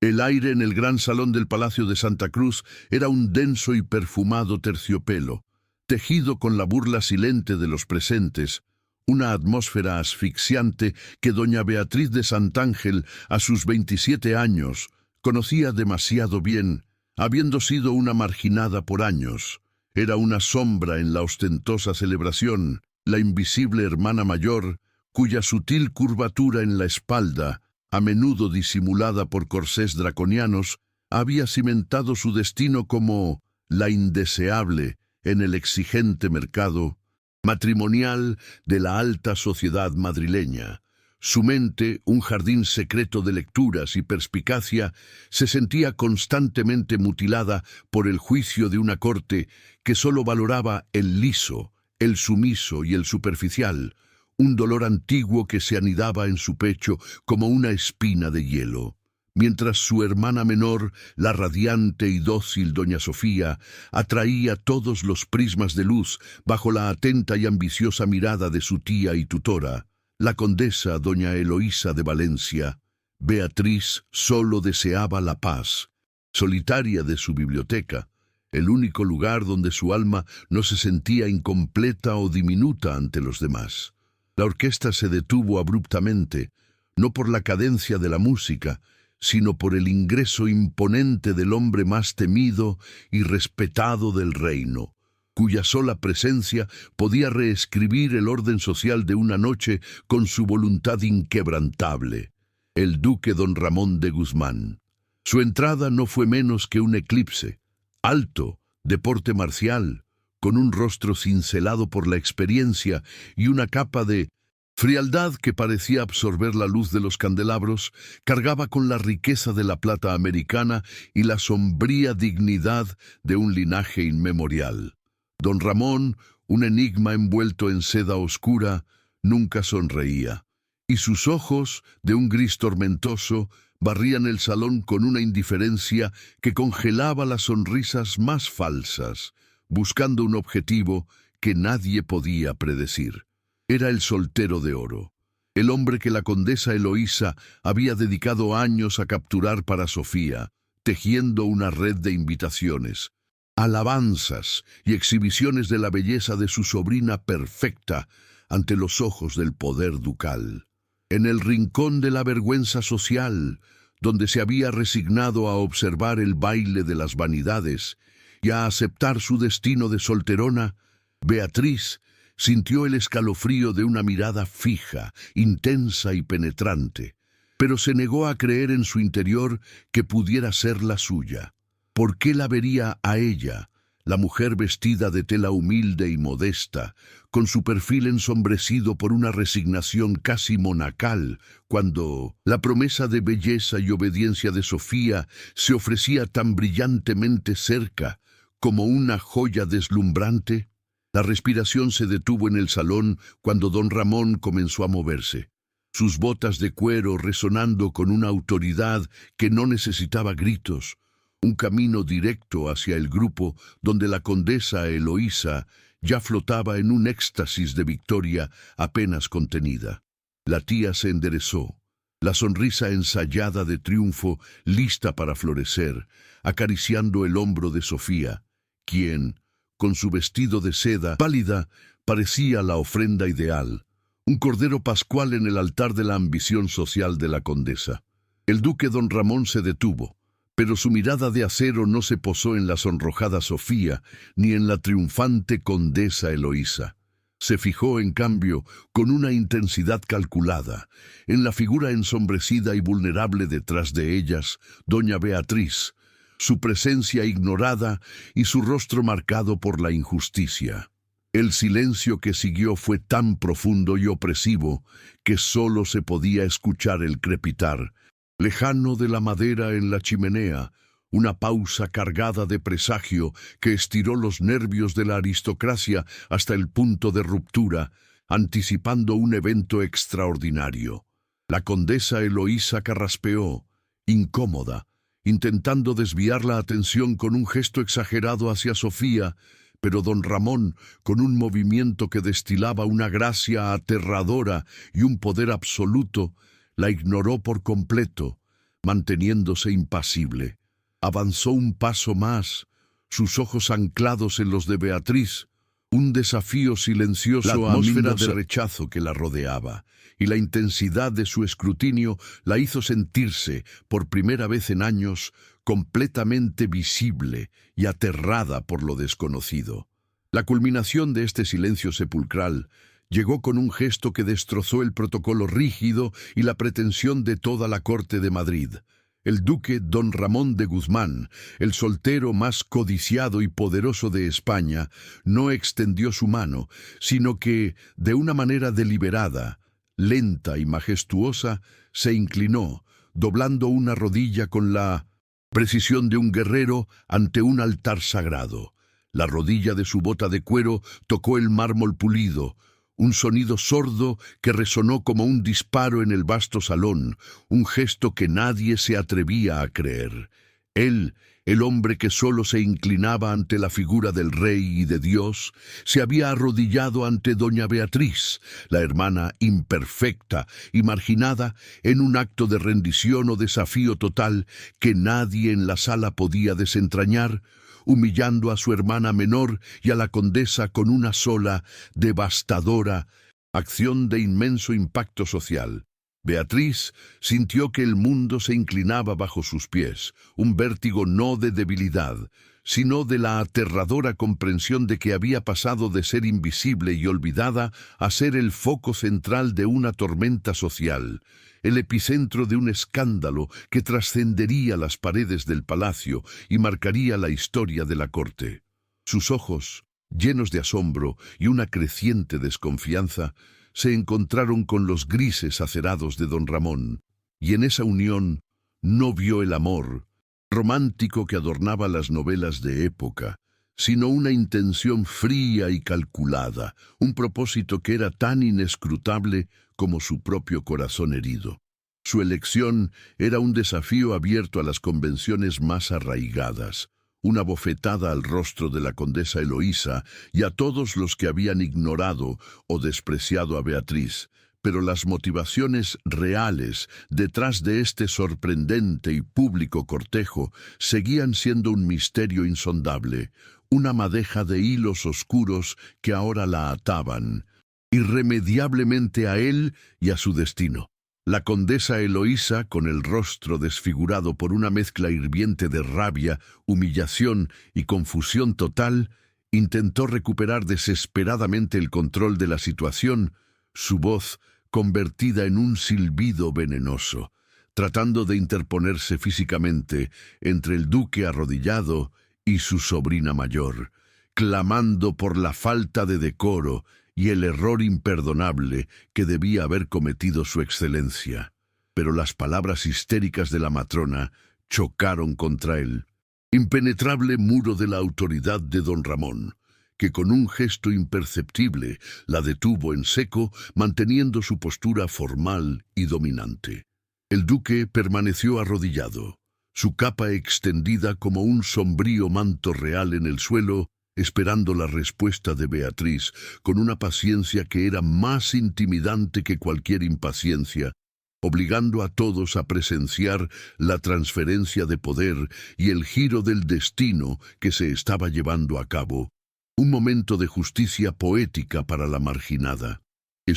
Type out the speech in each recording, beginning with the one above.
El aire en el gran salón del Palacio de Santa Cruz era un denso y perfumado terciopelo, tejido con la burla silente de los presentes, una atmósfera asfixiante que doña Beatriz de Santángel, a sus 27 años, conocía demasiado bien, habiendo sido una marginada por años. Era una sombra en la ostentosa celebración, la invisible hermana mayor, cuya sutil curvatura en la espalda, a menudo disimulada por corsés draconianos, había cimentado su destino como la indeseable en el exigente mercado matrimonial de la alta sociedad madrileña. Su mente, un jardín secreto de lecturas y perspicacia, se sentía constantemente mutilada por el juicio de una corte que sólo valoraba el liso, el sumiso y el superficial, un dolor antiguo que se anidaba en su pecho como una espina de hielo. Mientras su hermana menor, la radiante y dócil doña Sofía, atraía todos los prismas de luz bajo la atenta y ambiciosa mirada de su tía y tutora, la condesa doña Eloísa de Valencia, Beatriz solo deseaba la paz, solitaria de su biblioteca, el único lugar donde su alma no se sentía incompleta o diminuta ante los demás. La orquesta se detuvo abruptamente, no por la cadencia de la música, sino por el ingreso imponente del hombre más temido y respetado del reino, cuya sola presencia podía reescribir el orden social de una noche con su voluntad inquebrantable, el duque don Ramón de Guzmán. Su entrada no fue menos que un eclipse, alto, de porte marcial, con un rostro cincelado por la experiencia y una capa de frialdad que parecía absorber la luz de los candelabros, cargaba con la riqueza de la plata americana y la sombría dignidad de un linaje inmemorial. Don Ramón, un enigma envuelto en seda oscura, nunca sonreía, y sus ojos, de un gris tormentoso, barrían el salón con una indiferencia que congelaba las sonrisas más falsas, buscando un objetivo que nadie podía predecir. Era el soltero de oro, el hombre que la condesa Eloísa había dedicado años a capturar para Sofía, tejiendo una red de invitaciones, alabanzas y exhibiciones de la belleza de su sobrina perfecta ante los ojos del poder ducal. En el rincón de la vergüenza social, donde se había resignado a observar el baile de las vanidades y a aceptar su destino de solterona, Beatriz sintió el escalofrío de una mirada fija, intensa y penetrante, pero se negó a creer en su interior que pudiera ser la suya. ¿Por qué la vería a ella, la mujer vestida de tela humilde y modesta, con su perfil ensombrecido por una resignación casi monacal, cuando la promesa de belleza y obediencia de Sofía se ofrecía tan brillantemente cerca como una joya deslumbrante? La respiración se detuvo en el salón cuando don Ramón comenzó a moverse, sus botas de cuero resonando con una autoridad que no necesitaba gritos, un camino directo hacia el grupo donde la condesa Eloísa ya flotaba en un éxtasis de victoria apenas contenida. La tía se enderezó, la sonrisa ensayada de triunfo lista para florecer, acariciando el hombro de Sofía, quien, con su vestido de seda pálida, parecía la ofrenda ideal, un cordero pascual en el altar de la ambición social de la condesa. El duque don Ramón se detuvo, pero su mirada de acero no se posó en la sonrojada Sofía ni en la triunfante condesa Eloísa. Se fijó, en cambio, con una intensidad calculada, en la figura ensombrecida y vulnerable detrás de ellas, doña Beatriz, su presencia ignorada y su rostro marcado por la injusticia. El silencio que siguió fue tan profundo y opresivo que sólo se podía escuchar el crepitar, lejano de la madera en la chimenea, una pausa cargada de presagio que estiró los nervios de la aristocracia hasta el punto de ruptura, anticipando un evento extraordinario. La condesa Eloísa carraspeó, incómoda, intentando desviar la atención con un gesto exagerado hacia Sofía, pero don Ramón, con un movimiento que destilaba una gracia aterradora y un poder absoluto, la ignoró por completo, manteniéndose impasible. Avanzó un paso más, sus ojos anclados en los de Beatriz, un desafío silencioso. La atmósfera de rechazo que la rodeaba y la intensidad de su escrutinio la hizo sentirse, por primera vez en años, completamente visible y aterrada por lo desconocido. La culminación de este silencio sepulcral llegó con un gesto que destrozó el protocolo rígido y la pretensión de toda la corte de Madrid. El duque don Ramón de Guzmán, el soltero más codiciado y poderoso de España, no extendió su mano, sino que, de una manera deliberada, lenta y majestuosa, se inclinó, doblando una rodilla con la precisión de un guerrero ante un altar sagrado. La rodilla de su bota de cuero tocó el mármol pulido, un sonido sordo que resonó como un disparo en el vasto salón, un gesto que nadie se atrevía a creer. Él, el hombre que solo se inclinaba ante la figura del rey y de Dios, se había arrodillado ante doña Beatriz, la hermana imperfecta y marginada, en un acto de rendición o desafío total que nadie en la sala podía desentrañar, humillando a su hermana menor y a la condesa con una sola, devastadora acción de inmenso impacto social. Beatriz sintió que el mundo se inclinaba bajo sus pies, un vértigo no de debilidad, sino de la aterradora comprensión de que había pasado de ser invisible y olvidada a ser el foco central de una tormenta social, el epicentro de un escándalo que trascendería las paredes del palacio y marcaría la historia de la corte. Sus ojos, llenos de asombro y una creciente desconfianza, se encontraron con los grises acerados de don Ramón, y en esa unión no vio el amor romántico que adornaba las novelas de época, sino una intención fría y calculada, un propósito que era tan inescrutable como su propio corazón herido. Su elección era un desafío abierto a las convenciones más arraigadas, una bofetada al rostro de la condesa Eloísa y a todos los que habían ignorado o despreciado a Beatriz, pero las motivaciones reales detrás de este sorprendente y público cortejo seguían siendo un misterio insondable, una madeja de hilos oscuros que ahora la ataban irremediablemente a él y a su destino. La condesa Eloísa, con el rostro desfigurado por una mezcla hirviente de rabia, humillación y confusión total, intentó recuperar desesperadamente el control de la situación, su voz convertida en un silbido venenoso, tratando de interponerse físicamente entre el duque arrodillado y su sobrina mayor, clamando por la falta de decoro y el error imperdonable que debía haber cometido su excelencia. Pero las palabras histéricas de la matrona chocaron contra el impenetrable muro de la autoridad de don Ramón, que con un gesto imperceptible la detuvo en seco, manteniendo su postura formal y dominante. El duque permaneció arrodillado, su capa extendida como un sombrío manto real en el suelo, esperando la respuesta de Beatriz con una paciencia que era más intimidante que cualquier impaciencia, obligando a todos a presenciar la transferencia de poder y el giro del destino que se estaba llevando a cabo. Un momento de justicia poética para la marginada. El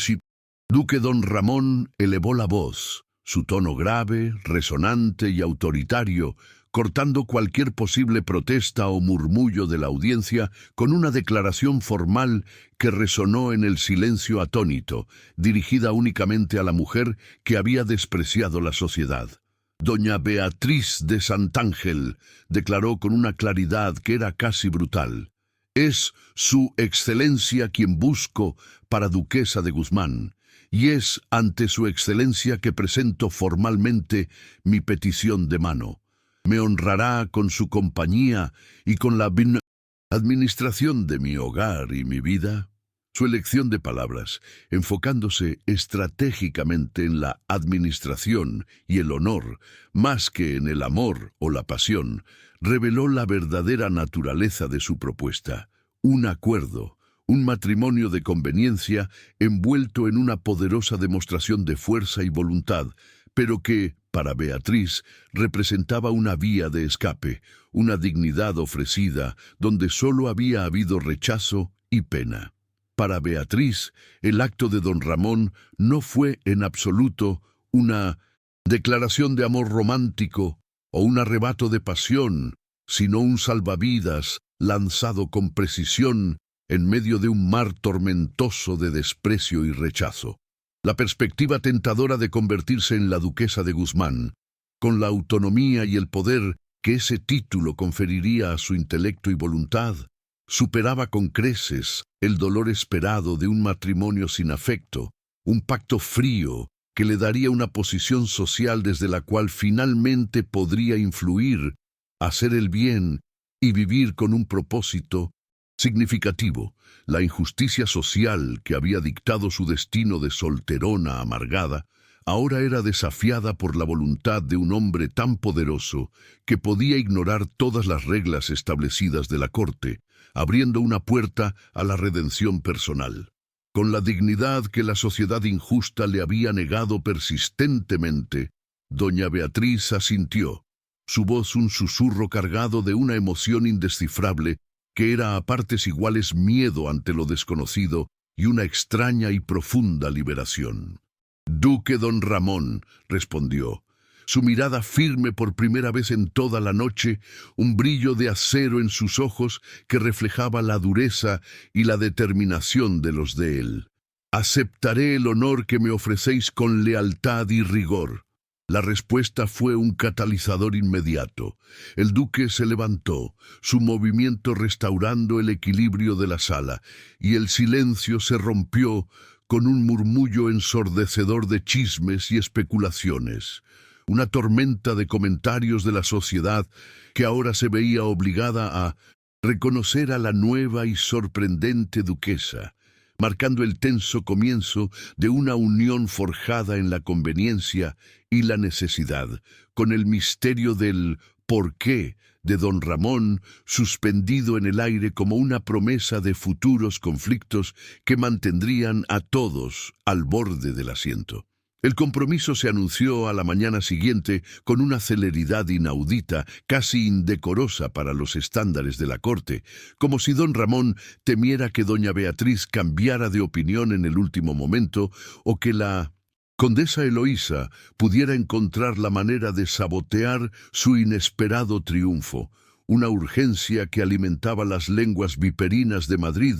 duque don Ramón elevó la voz, su tono grave, resonante y autoritario, cortando cualquier posible protesta o murmullo de la audiencia con una declaración formal que resonó en el silencio atónito, dirigida únicamente a la mujer que había despreciado la sociedad. Doña Beatriz de Santángel declaró con una claridad que era casi brutal: «Es su excelencia quien busco para duquesa de Guzmán, y es ante su excelencia que presento formalmente mi petición de mano. Me honrará con su compañía y con la administración de mi hogar y mi vida». Su elección de palabras, enfocándose estratégicamente en la administración y el honor, más que en el amor o la pasión, reveló la verdadera naturaleza de su propuesta: un acuerdo, un matrimonio de conveniencia envuelto en una poderosa demostración de fuerza y voluntad, pero que, Para Beatriz representaba una vía de escape, una dignidad ofrecida donde solo había habido rechazo y pena. Para Beatriz, el acto de don Ramón no fue en absoluto una declaración de amor romántico o un arrebato de pasión, sino un salvavidas lanzado con precisión en medio de un mar tormentoso de desprecio y rechazo. La perspectiva tentadora de convertirse en la duquesa de Guzmán, con la autonomía y el poder que ese título conferiría a su intelecto y voluntad, superaba con creces el dolor esperado de un matrimonio sin afecto, un pacto frío que le daría una posición social desde la cual finalmente podría influir, hacer el bien y vivir con un propósito significativo. La injusticia social que había dictado su destino de solterona amargada, ahora era desafiada por la voluntad de un hombre tan poderoso que podía ignorar todas las reglas establecidas de la corte, abriendo una puerta a la redención personal. Con la dignidad que la sociedad injusta le había negado persistentemente, doña Beatriz asintió, su voz un susurro cargado de una emoción indescifrable que era a partes iguales miedo ante lo desconocido y una extraña y profunda liberación. «Duque don Ramón», respondió, su mirada firme por primera vez en toda la noche, un brillo de acero en sus ojos que reflejaba la dureza y la determinación de los de él. «Aceptaré el honor que me ofrecéis con lealtad y rigor». La respuesta fue un catalizador inmediato. El duque se levantó, su movimiento restaurando el equilibrio de la sala, y el silencio se rompió con un murmullo ensordecedor de chismes y especulaciones. Una tormenta de comentarios de la sociedad que ahora se veía obligada a reconocer a la nueva y sorprendente duquesa, marcando el tenso comienzo de una unión forjada en la conveniencia y la necesidad, con el misterio del porqué de don Ramón suspendido en el aire como una promesa de futuros conflictos que mantendrían a todos al borde del asiento. El compromiso se anunció a la mañana siguiente con una celeridad inaudita, casi indecorosa para los estándares de la corte, como si don Ramón temiera que doña Beatriz cambiara de opinión en el último momento o que la condesa Eloísa pudiera encontrar la manera de sabotear su inesperado triunfo, una urgencia que alimentaba las lenguas viperinas de Madrid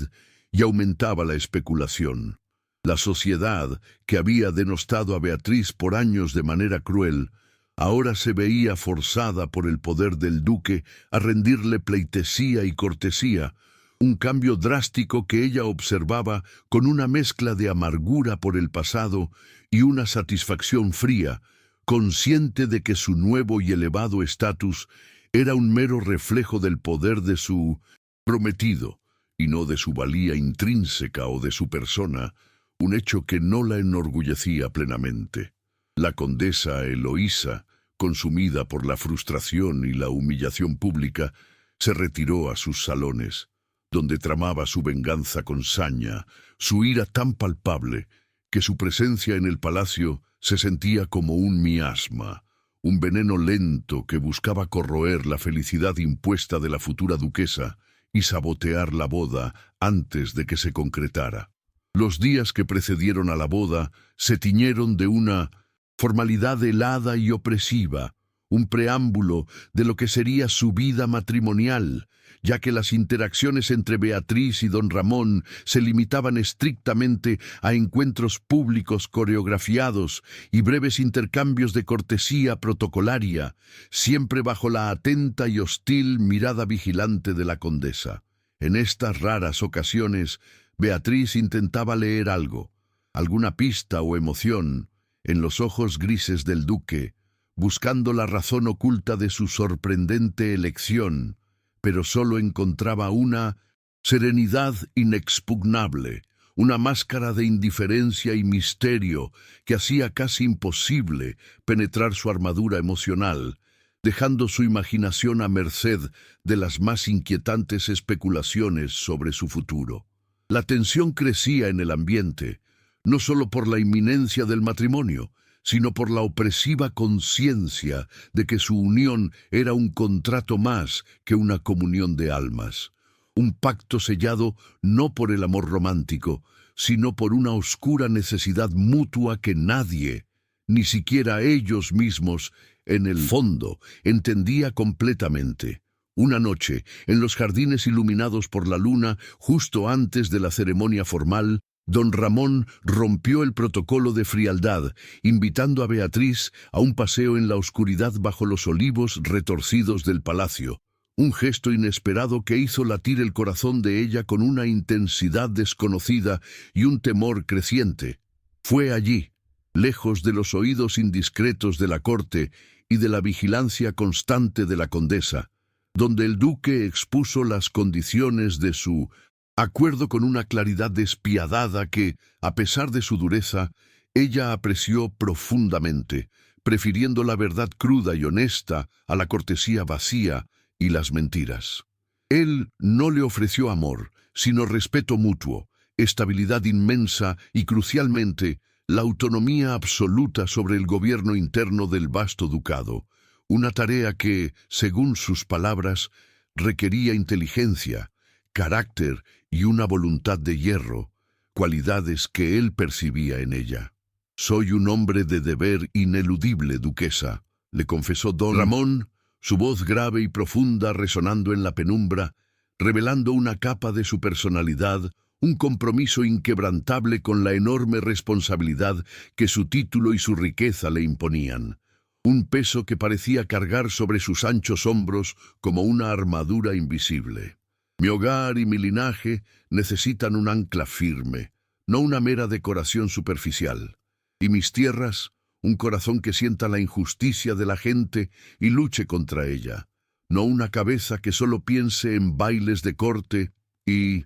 y aumentaba la especulación. La sociedad, que había denostado a Beatriz por años de manera cruel, ahora se veía forzada por el poder del duque a rendirle pleitesía y cortesía, un cambio drástico que ella observaba con una mezcla de amargura por el pasado y una satisfacción fría, consciente de que su nuevo y elevado estatus era un mero reflejo del poder de su prometido, y no de su valía intrínseca o de su persona, un hecho que no la enorgullecía plenamente. La condesa Eloísa, consumida por la frustración y la humillación pública, se retiró a sus salones, donde tramaba su venganza con saña, su ira tan palpable que su presencia en el palacio se sentía como un miasma, un veneno lento que buscaba corroer la felicidad impuesta de la futura duquesa y sabotear la boda antes de que se concretara. Los días que precedieron a la boda se tiñeron de una formalidad helada y opresiva, un preámbulo de lo que sería su vida matrimonial, ya que las interacciones entre Beatriz y don Ramón se limitaban estrictamente a encuentros públicos coreografiados y breves intercambios de cortesía protocolaria, siempre bajo la atenta y hostil mirada vigilante de la condesa. En estas raras ocasiones, Beatriz intentaba leer algo, alguna pista o emoción, en los ojos grises del duque, buscando la razón oculta de su sorprendente elección, pero solo encontraba una serenidad inexpugnable, una máscara de indiferencia y misterio que hacía casi imposible penetrar su armadura emocional, dejando su imaginación a merced de las más inquietantes especulaciones sobre su futuro. La tensión crecía en el ambiente, no solo por la inminencia del matrimonio, sino por la opresiva conciencia de que su unión era un contrato más que una comunión de almas, un pacto sellado no por el amor romántico, sino por una oscura necesidad mutua que nadie, ni siquiera ellos mismos, en el fondo, entendía completamente. Una noche, en los jardines iluminados por la luna, justo antes de la ceremonia formal, don Ramón rompió el protocolo de frialdad, invitando a Beatriz a un paseo en la oscuridad bajo los olivos retorcidos del palacio. Un gesto inesperado que hizo latir el corazón de ella con una intensidad desconocida y un temor creciente. Fue allí, lejos de los oídos indiscretos de la corte y de la vigilancia constante de la condesa, donde el duque expuso las condiciones de su acuerdo con una claridad despiadada que, a pesar de su dureza, ella apreció profundamente, prefiriendo la verdad cruda y honesta a la cortesía vacía y las mentiras. Él no le ofreció amor, sino respeto mutuo, estabilidad inmensa y, crucialmente, la autonomía absoluta sobre el gobierno interno del vasto ducado, una tarea que, según sus palabras, requería inteligencia, carácter y una voluntad de hierro, cualidades que él percibía en ella. «Soy un hombre de deber ineludible, duquesa», le confesó don Ramón, su voz grave y profunda resonando en la penumbra, revelando una capa de su personalidad, un compromiso inquebrantable con la enorme responsabilidad que su título y su riqueza le imponían. Un peso que parecía cargar sobre sus anchos hombros como una armadura invisible. «Mi hogar y mi linaje necesitan un ancla firme, no una mera decoración superficial. Y mis tierras, un corazón que sienta la injusticia de la gente y luche contra ella, no una cabeza que solo piense en bailes de corte y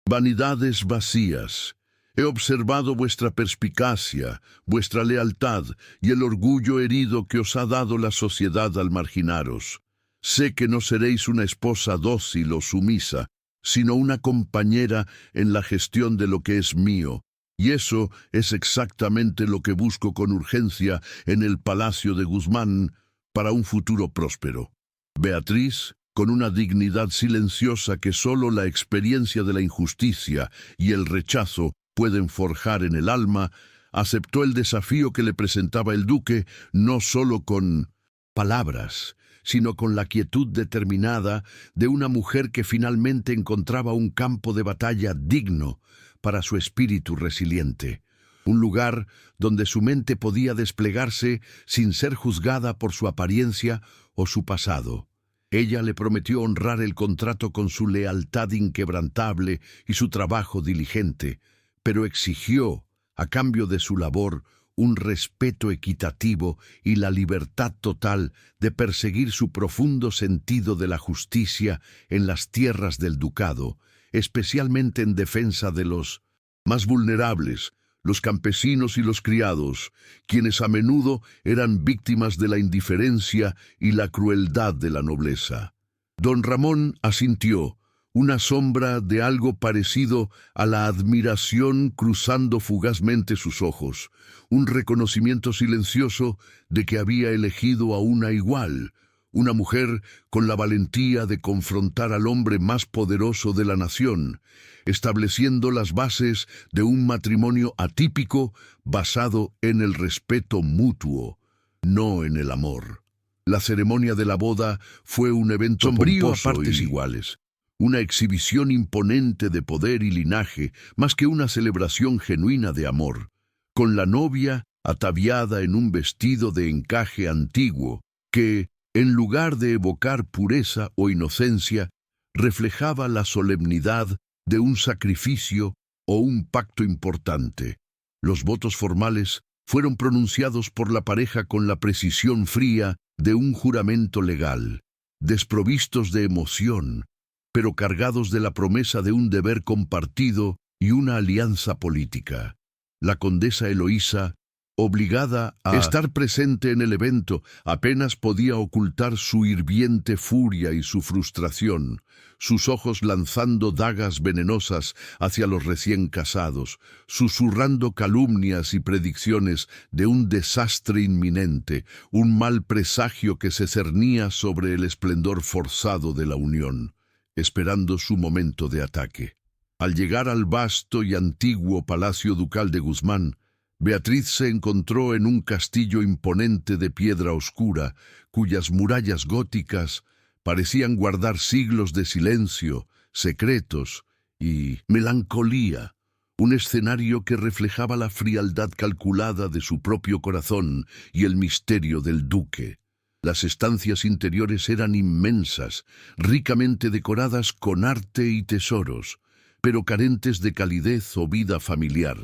vanidades vacías. He observado vuestra perspicacia, vuestra lealtad y el orgullo herido que os ha dado la sociedad al marginaros. Sé que no seréis una esposa dócil o sumisa, sino una compañera en la gestión de lo que es mío, y eso es exactamente lo que busco con urgencia en el Palacio de Guzmán para un futuro próspero». Beatriz, con una dignidad silenciosa que solo la experiencia de la injusticia y el rechazo pueden forjar en el alma, aceptó el desafío que le presentaba el duque no solo con palabras, sino con la quietud determinada de una mujer que finalmente encontraba un campo de batalla digno para su espíritu resiliente, un lugar donde su mente podía desplegarse sin ser juzgada por su apariencia o su pasado. Ella le prometió honrar el contrato con su lealtad inquebrantable y su trabajo diligente, pero exigió, a cambio de su labor, un respeto equitativo y la libertad total de perseguir su profundo sentido de la justicia en las tierras del ducado, especialmente en defensa de los más vulnerables, los campesinos y los criados, quienes a menudo eran víctimas de la indiferencia y la crueldad de la nobleza. Don Ramón asintió, una sombra de algo parecido a la admiración cruzando fugazmente sus ojos, un reconocimiento silencioso de que había elegido a una igual, una mujer con la valentía de confrontar al hombre más poderoso de la nación, estableciendo las bases de un matrimonio atípico basado en el respeto mutuo, no en el amor. La ceremonia de la boda fue un evento sombrío a partes iguales, una exhibición imponente de poder y linaje, más que una celebración genuina de amor, con la novia ataviada en un vestido de encaje antiguo que, en lugar de evocar pureza o inocencia, reflejaba la solemnidad de un sacrificio o un pacto importante. Los votos formales fueron pronunciados por la pareja con la precisión fría de un juramento legal, desprovistos de emoción, pero cargados de la promesa de un deber compartido y una alianza política. La condesa Eloísa, Obligada a estar presente en el evento, apenas podía ocultar su hirviente furia y su frustración, sus ojos lanzando dagas venenosas hacia los recién casados, susurrando calumnias y predicciones de un desastre inminente, un mal presagio que se cernía sobre el esplendor forzado de la unión, esperando su momento de ataque. Al llegar al vasto y antiguo Palacio Ducal de Guzmán, Beatriz se encontró en un castillo imponente de piedra oscura, cuyas murallas góticas parecían guardar siglos de silencio, secretos y melancolía, un escenario que reflejaba la frialdad calculada de su propio corazón y el misterio del duque. Las estancias interiores eran inmensas, ricamente decoradas con arte y tesoros, pero carentes de calidez o vida familiar.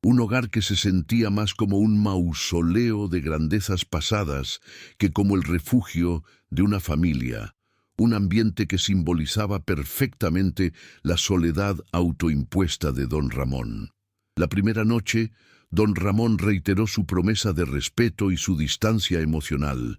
Un hogar que se sentía más como un mausoleo de grandezas pasadas que como el refugio de una familia, un ambiente que simbolizaba perfectamente la soledad autoimpuesta de don Ramón. La primera noche, don Ramón reiteró su promesa de respeto y su distancia emocional,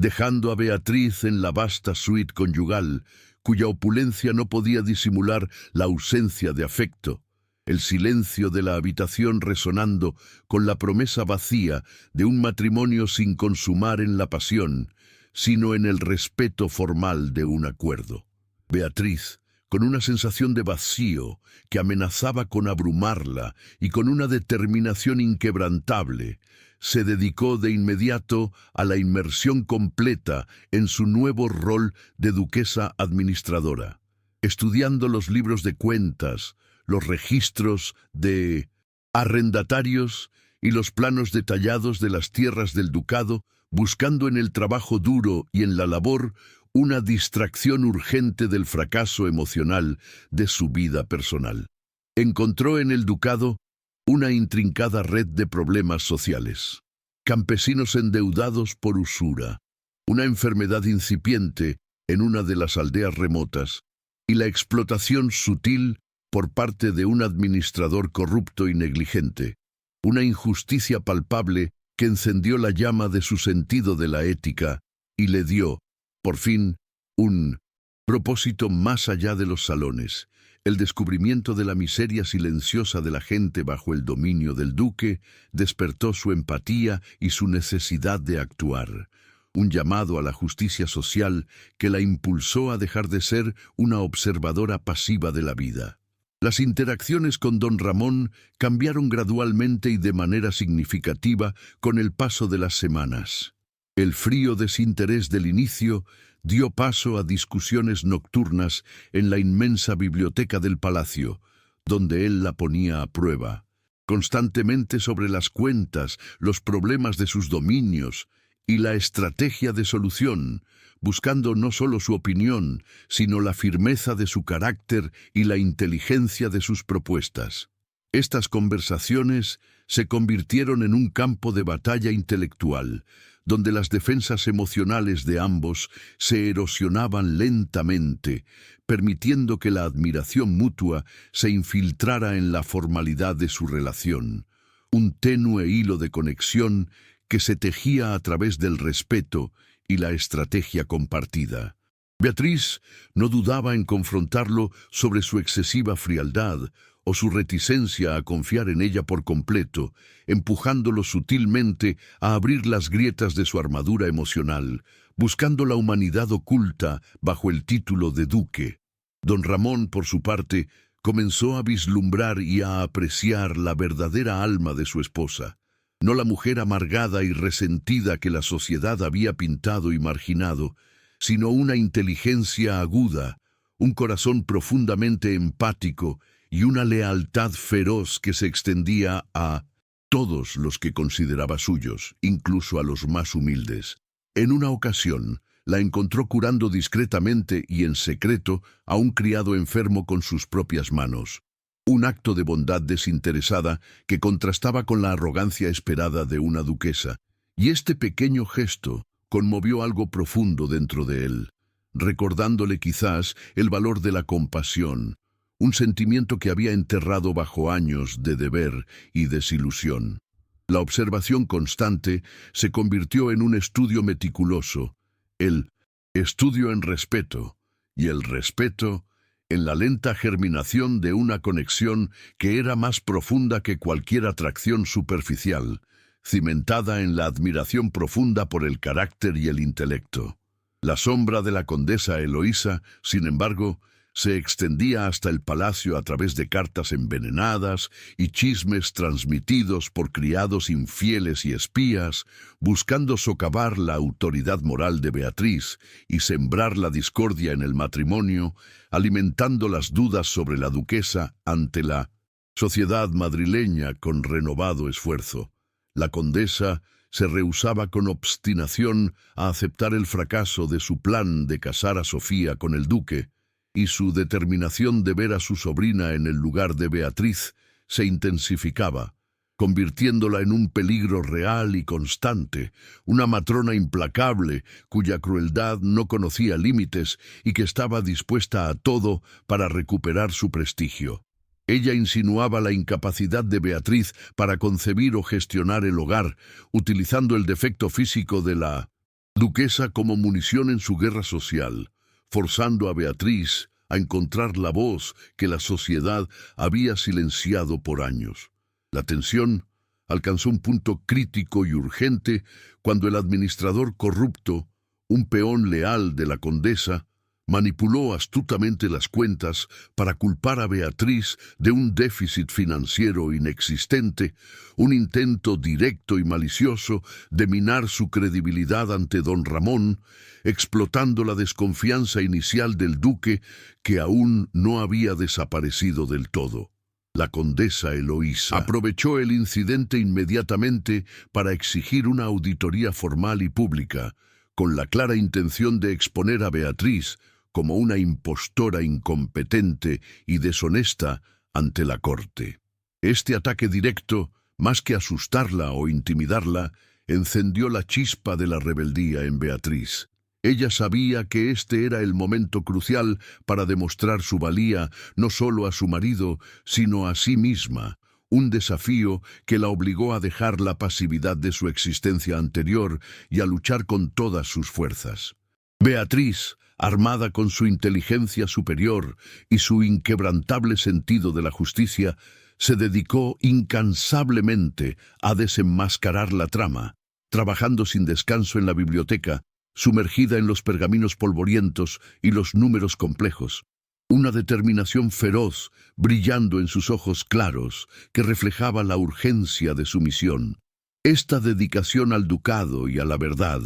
dejando a Beatriz en la vasta suite conyugal, cuya opulencia no podía disimular la ausencia de afecto. El silencio de la habitación resonando con la promesa vacía de un matrimonio sin consumar en la pasión, sino en el respeto formal de un acuerdo. Beatriz, con una sensación de vacío que amenazaba con abrumarla y con una determinación inquebrantable, se dedicó de inmediato a la inmersión completa en su nuevo rol de duquesa administradora, estudiando los libros de cuentas, los registros de arrendatarios y los planos detallados de las tierras del ducado, buscando en el trabajo duro y en la labor una distracción urgente del fracaso emocional de su vida personal. Encontró en el ducado una intrincada red de problemas sociales, campesinos endeudados por usura, una enfermedad incipiente en una de las aldeas remotas y la explotación sutil por parte de un administrador corrupto y negligente, una injusticia palpable que encendió la llama de su sentido de la ética y le dio, por fin, un propósito más allá de los salones, el descubrimiento de la miseria silenciosa de la gente bajo el dominio del duque despertó su empatía y su necesidad de actuar, un llamado a la justicia social que la impulsó a dejar de ser una observadora pasiva de la vida. Las interacciones con don Ramón cambiaron gradualmente y de manera significativa con el paso de las semanas. El frío desinterés del inicio dio paso a discusiones nocturnas en la inmensa biblioteca del palacio, donde él la ponía a prueba, constantemente sobre las cuentas, los problemas de sus dominios y la estrategia de solución, buscando no solo su opinión, sino la firmeza de su carácter y la inteligencia de sus propuestas. Estas conversaciones se convirtieron en un campo de batalla intelectual, donde las defensas emocionales de ambos se erosionaban lentamente, permitiendo que la admiración mutua se infiltrara en la formalidad de su relación, un tenue hilo de conexión que se tejía a través del respeto y la estrategia compartida. Beatriz no dudaba en confrontarlo sobre su excesiva frialdad o su reticencia a confiar en ella por completo, empujándolo sutilmente a abrir las grietas de su armadura emocional, buscando la humanidad oculta bajo el título de duque. Don Ramón, por su parte, comenzó a vislumbrar y a apreciar la verdadera alma de su esposa, no la mujer amargada y resentida que la sociedad había pintado y marginado, sino una inteligencia aguda, un corazón profundamente empático y una lealtad feroz que se extendía a todos los que consideraba suyos, incluso a los más humildes. En una ocasión, la encontró curando discretamente y en secreto a un criado enfermo con sus propias manos. Un acto de bondad desinteresada que contrastaba con la arrogancia esperada de una duquesa, y este pequeño gesto conmovió algo profundo dentro de él, recordándole quizás el valor de la compasión, un sentimiento que había enterrado bajo años de deber y desilusión. La observación constante se convirtió en un estudio meticuloso, el estudio en respeto, y el respeto en la lenta germinación de una conexión que era más profunda que cualquier atracción superficial, cimentada en la admiración profunda por el carácter y el intelecto. La sombra de la condesa Eloísa, sin embargo, se extendía hasta el palacio a través de cartas envenenadas y chismes transmitidos por criados infieles y espías, buscando socavar la autoridad moral de Beatriz y sembrar la discordia en el matrimonio, alimentando las dudas sobre la duquesa ante la sociedad madrileña con renovado esfuerzo. La condesa se rehusaba con obstinación a aceptar el fracaso de su plan de casar a Sofía con el duque, y su determinación de ver a su sobrina en el lugar de Beatriz se intensificaba, convirtiéndola en un peligro real y constante, una matrona implacable cuya crueldad no conocía límites y que estaba dispuesta a todo para recuperar su prestigio. Ella insinuaba la incapacidad de Beatriz para concebir o gestionar el hogar, utilizando el defecto físico de la duquesa como munición en su guerra social, forzando a Beatriz a encontrar la voz que la sociedad había silenciado por años. La tensión alcanzó un punto crítico y urgente cuando el administrador corrupto, un peón leal de la condesa, manipuló astutamente las cuentas para culpar a Beatriz de un déficit financiero inexistente, un intento directo y malicioso de minar su credibilidad ante don Ramón, explotando la desconfianza inicial del duque que aún no había desaparecido del todo. La condesa Eloísa aprovechó el incidente inmediatamente para exigir una auditoría formal y pública, con la clara intención de exponer a Beatriz como una impostora incompetente y deshonesta ante la corte. Este ataque directo, más que asustarla o intimidarla, encendió la chispa de la rebeldía en Beatriz. Ella sabía que este era el momento crucial para demostrar su valía no solo a su marido, sino a sí misma, un desafío que la obligó a dejar la pasividad de su existencia anterior y a luchar con todas sus fuerzas. Beatriz, armada con su inteligencia superior y su inquebrantable sentido de la justicia, se dedicó incansablemente a desenmascarar la trama, trabajando sin descanso en la biblioteca, sumergida en los pergaminos polvorientos y los números complejos. Una determinación feroz, brillando en sus ojos claros, que reflejaba la urgencia de su misión. Esta dedicación al ducado y a la verdad,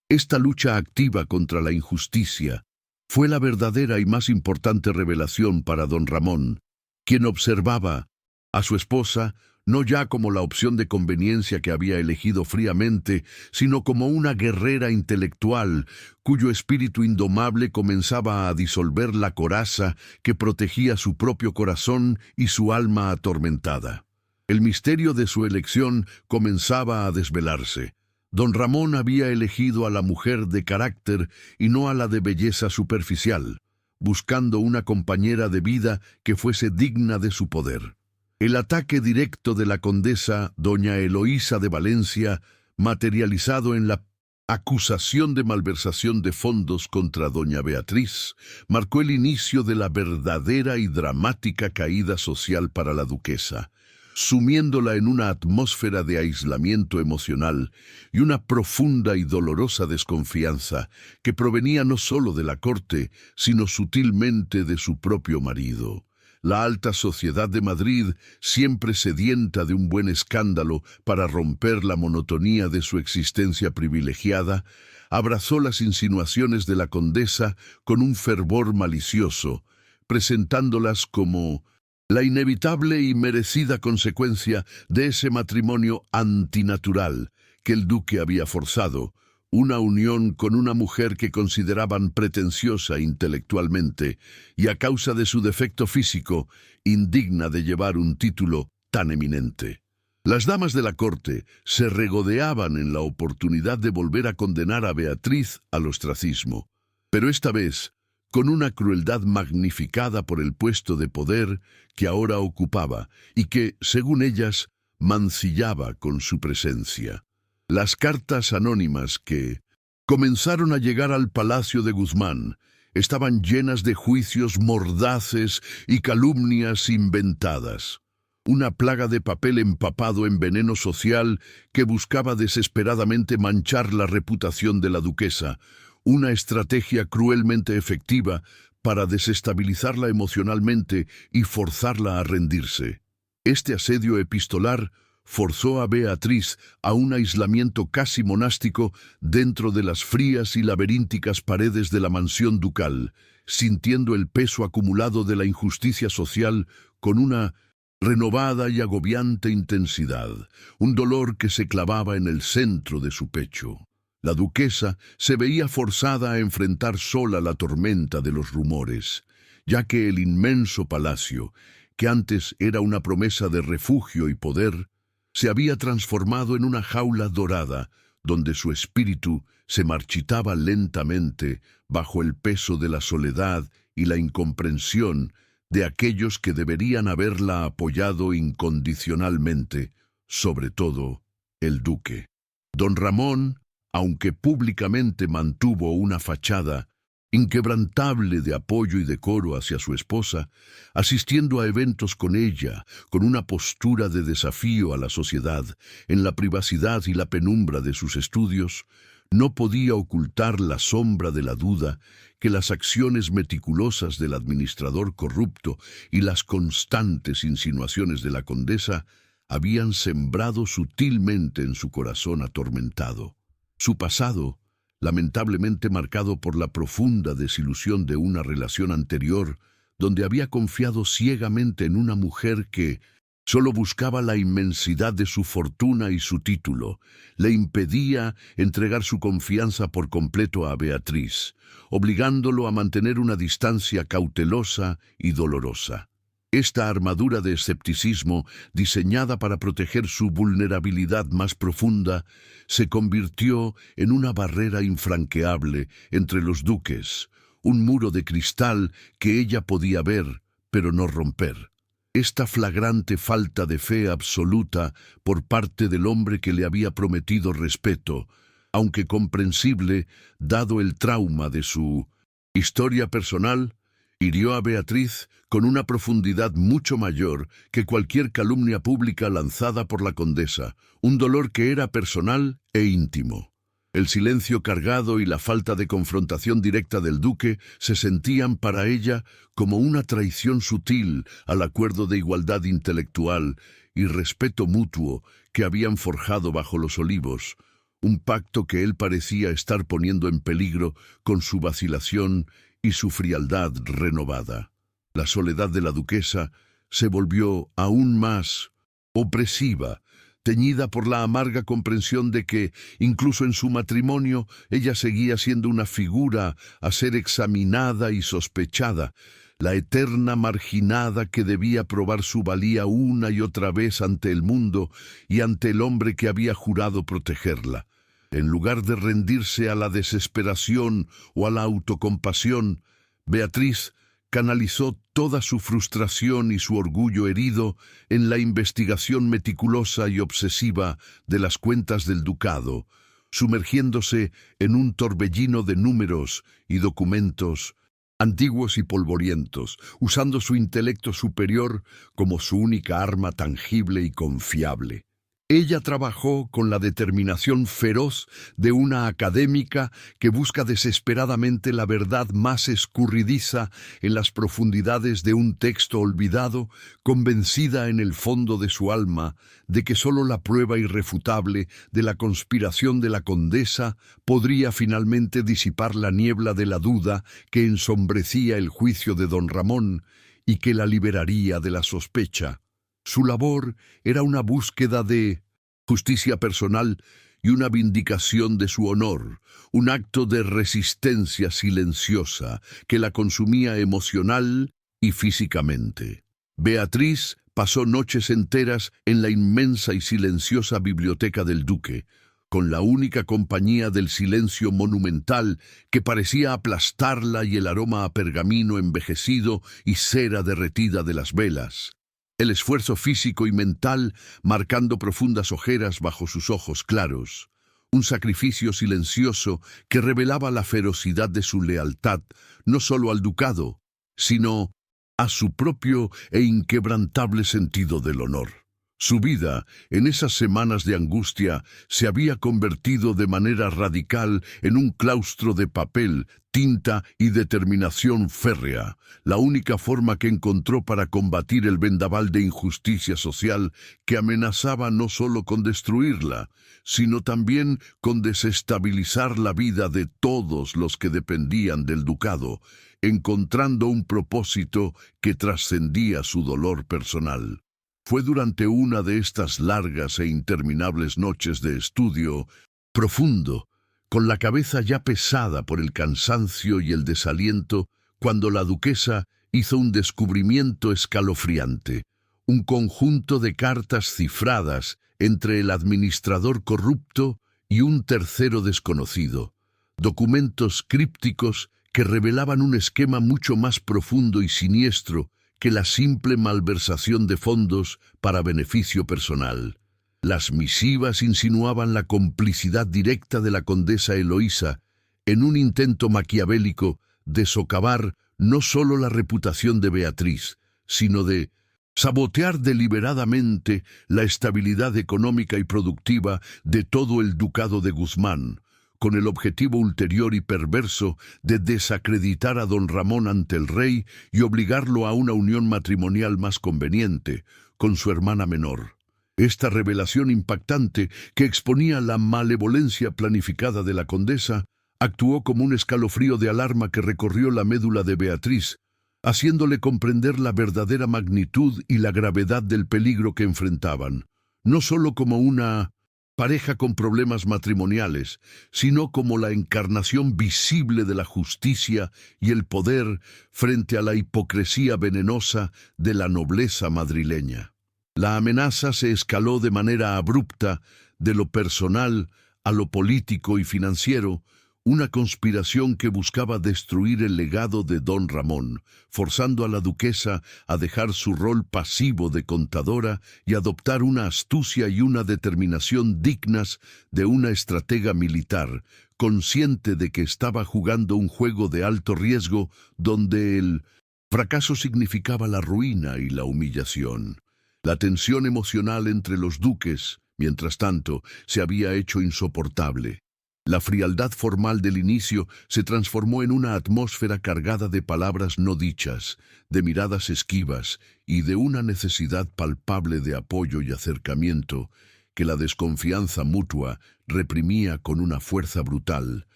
esta lucha activa contra la injusticia, fue la verdadera y más importante revelación para don Ramón, quien observaba a su esposa no ya como la opción de conveniencia que había elegido fríamente, sino como una guerrera intelectual cuyo espíritu indomable comenzaba a disolver la coraza que protegía su propio corazón y su alma atormentada. El misterio de su elección comenzaba a desvelarse. Don Ramón había elegido a la mujer de carácter y no a la de belleza superficial, buscando una compañera de vida que fuese digna de su poder. El ataque directo de la condesa doña Eloísa de Valencia, materializado en la acusación de malversación de fondos contra doña Beatriz, marcó el inicio de la verdadera y dramática caída social para la duquesa, sumiéndola en una atmósfera de aislamiento emocional y una profunda y dolorosa desconfianza que provenía no solo de la corte, sino sutilmente de su propio marido. La alta sociedad de Madrid, siempre sedienta de un buen escándalo para romper la monotonía de su existencia privilegiada, abrazó las insinuaciones de la condesa con un fervor malicioso, presentándolas como la inevitable y merecida consecuencia de ese matrimonio antinatural que el duque había forzado, una unión con una mujer que consideraban pretenciosa intelectualmente y a causa de su defecto físico, indigna de llevar un título tan eminente. Las damas de la corte se regodeaban en la oportunidad de volver a condenar a Beatriz al ostracismo, pero esta vez con una crueldad magnificada por el puesto de poder que ahora ocupaba y que, según ellas, mancillaba con su presencia. Las cartas anónimas que comenzaron a llegar al palacio de Guzmán estaban llenas de juicios mordaces y calumnias inventadas. Una plaga de papel empapado en veneno social que buscaba desesperadamente manchar la reputación de la duquesa, una estrategia cruelmente efectiva para desestabilizarla emocionalmente y forzarla a rendirse. Este asedio epistolar forzó a Beatriz a un aislamiento casi monástico dentro de las frías y laberínticas paredes de la mansión ducal, sintiendo el peso acumulado de la injusticia social con una renovada y agobiante intensidad, un dolor que se clavaba en el centro de su pecho. La duquesa se veía forzada a enfrentar sola la tormenta de los rumores, ya que el inmenso palacio, que antes era una promesa de refugio y poder, se había transformado en una jaula dorada, donde su espíritu se marchitaba lentamente bajo el peso de la soledad y la incomprensión de aquellos que deberían haberla apoyado incondicionalmente, sobre todo el duque. Don Ramón, aunque públicamente mantuvo una fachada inquebrantable de apoyo y decoro hacia su esposa, asistiendo a eventos con ella, con una postura de desafío a la sociedad, en la privacidad y la penumbra de sus estudios, no podía ocultar la sombra de la duda que las acciones meticulosas del administrador corrupto y las constantes insinuaciones de la condesa habían sembrado sutilmente en su corazón atormentado. Su pasado, lamentablemente marcado por la profunda desilusión de una relación anterior, donde había confiado ciegamente en una mujer que solo buscaba la inmensidad de su fortuna y su título, le impedía entregar su confianza por completo a Beatriz, obligándolo a mantener una distancia cautelosa y dolorosa. Esta armadura de escepticismo, diseñada para proteger su vulnerabilidad más profunda, se convirtió en una barrera infranqueable entre los duques, un muro de cristal que ella podía ver, pero no romper. Esta flagrante falta de fe absoluta por parte del hombre que le había prometido respeto, aunque comprensible, dado el trauma de su historia personal, hirió a Beatriz con una profundidad mucho mayor que cualquier calumnia pública lanzada por la condesa, un dolor que era personal e íntimo. El silencio cargado y la falta de confrontación directa del duque se sentían para ella como una traición sutil al acuerdo de igualdad intelectual y respeto mutuo que habían forjado bajo los olivos, un pacto que él parecía estar poniendo en peligro con su vacilación y su frialdad renovada. La soledad de la duquesa se volvió aún más opresiva, teñida por la amarga comprensión de que, incluso en su matrimonio, ella seguía siendo una figura a ser examinada y sospechada, la eterna marginada que debía probar su valía una y otra vez ante el mundo y ante el hombre que había jurado protegerla. En lugar de rendirse a la desesperación o a la autocompasión, Beatriz canalizó toda su frustración y su orgullo herido en la investigación meticulosa y obsesiva de las cuentas del ducado, sumergiéndose en un torbellino de números y documentos antiguos y polvorientos, usando su intelecto superior como su única arma tangible y confiable. Ella trabajó con la determinación feroz de una académica que busca desesperadamente la verdad más escurridiza en las profundidades de un texto olvidado, convencida en el fondo de su alma de que sólo la prueba irrefutable de la conspiración de la condesa podría finalmente disipar la niebla de la duda que ensombrecía el juicio de don Ramón y que la liberaría de la sospecha. Su labor era una búsqueda de justicia personal y una vindicación de su honor, un acto de resistencia silenciosa que la consumía emocional y físicamente. Beatriz pasó noches enteras en la inmensa y silenciosa biblioteca del duque, con la única compañía del silencio monumental que parecía aplastarla y el aroma a pergamino envejecido y cera derretida de las velas. el esfuerzo físico y mental marcando profundas ojeras bajo sus ojos claros, un sacrificio silencioso que revelaba la ferocidad de su lealtad no solo al ducado, sino a su propio e inquebrantable sentido del honor. Su vida, en esas semanas de angustia, se había convertido de manera radical en un claustro de papel, tinta y determinación férrea, la única forma que encontró para combatir el vendaval de injusticia social que amenazaba no solo con destruirla, sino también con desestabilizar la vida de todos los que dependían del ducado, encontrando un propósito que trascendía su dolor personal. Fue durante una de estas largas e interminables noches de estudio profundo, con la cabeza ya pesada por el cansancio y el desaliento, cuando la duquesa hizo un descubrimiento escalofriante, un conjunto de cartas cifradas entre el administrador corrupto y un tercero desconocido, documentos crípticos que revelaban un esquema mucho más profundo y siniestro que la simple malversación de fondos para beneficio personal. Las misivas insinuaban la complicidad directa de la condesa Eloísa en un intento maquiavélico de socavar no solo la reputación de Beatriz, sino de sabotear deliberadamente la estabilidad económica y productiva de todo el ducado de Guzmán, con el objetivo ulterior y perverso de desacreditar a don Ramón ante el rey y obligarlo a una unión matrimonial más conveniente con su hermana menor. Esta revelación impactante, que exponía la malevolencia planificada de la condesa, actuó como un escalofrío de alarma que recorrió la médula de Beatriz, haciéndole comprender la verdadera magnitud y la gravedad del peligro que enfrentaban, no solo como una pareja con problemas matrimoniales, sino como la encarnación visible de la justicia y el poder frente a la hipocresía venenosa de la nobleza madrileña. La amenaza se escaló de manera abrupta de lo personal a lo político y financiero, una conspiración que buscaba destruir el legado de don Ramón, forzando a la duquesa a dejar su rol pasivo de contadora y adoptar una astucia y una determinación dignas de una estratega militar, consciente de que estaba jugando un juego de alto riesgo donde el fracaso significaba la ruina y la humillación. La tensión emocional entre los duques, mientras tanto, se había hecho insoportable. La frialdad formal del inicio se transformó en una atmósfera cargada de palabras no dichas, de miradas esquivas y de una necesidad palpable de apoyo y acercamiento que la desconfianza mutua reprimía con una fuerza brutal,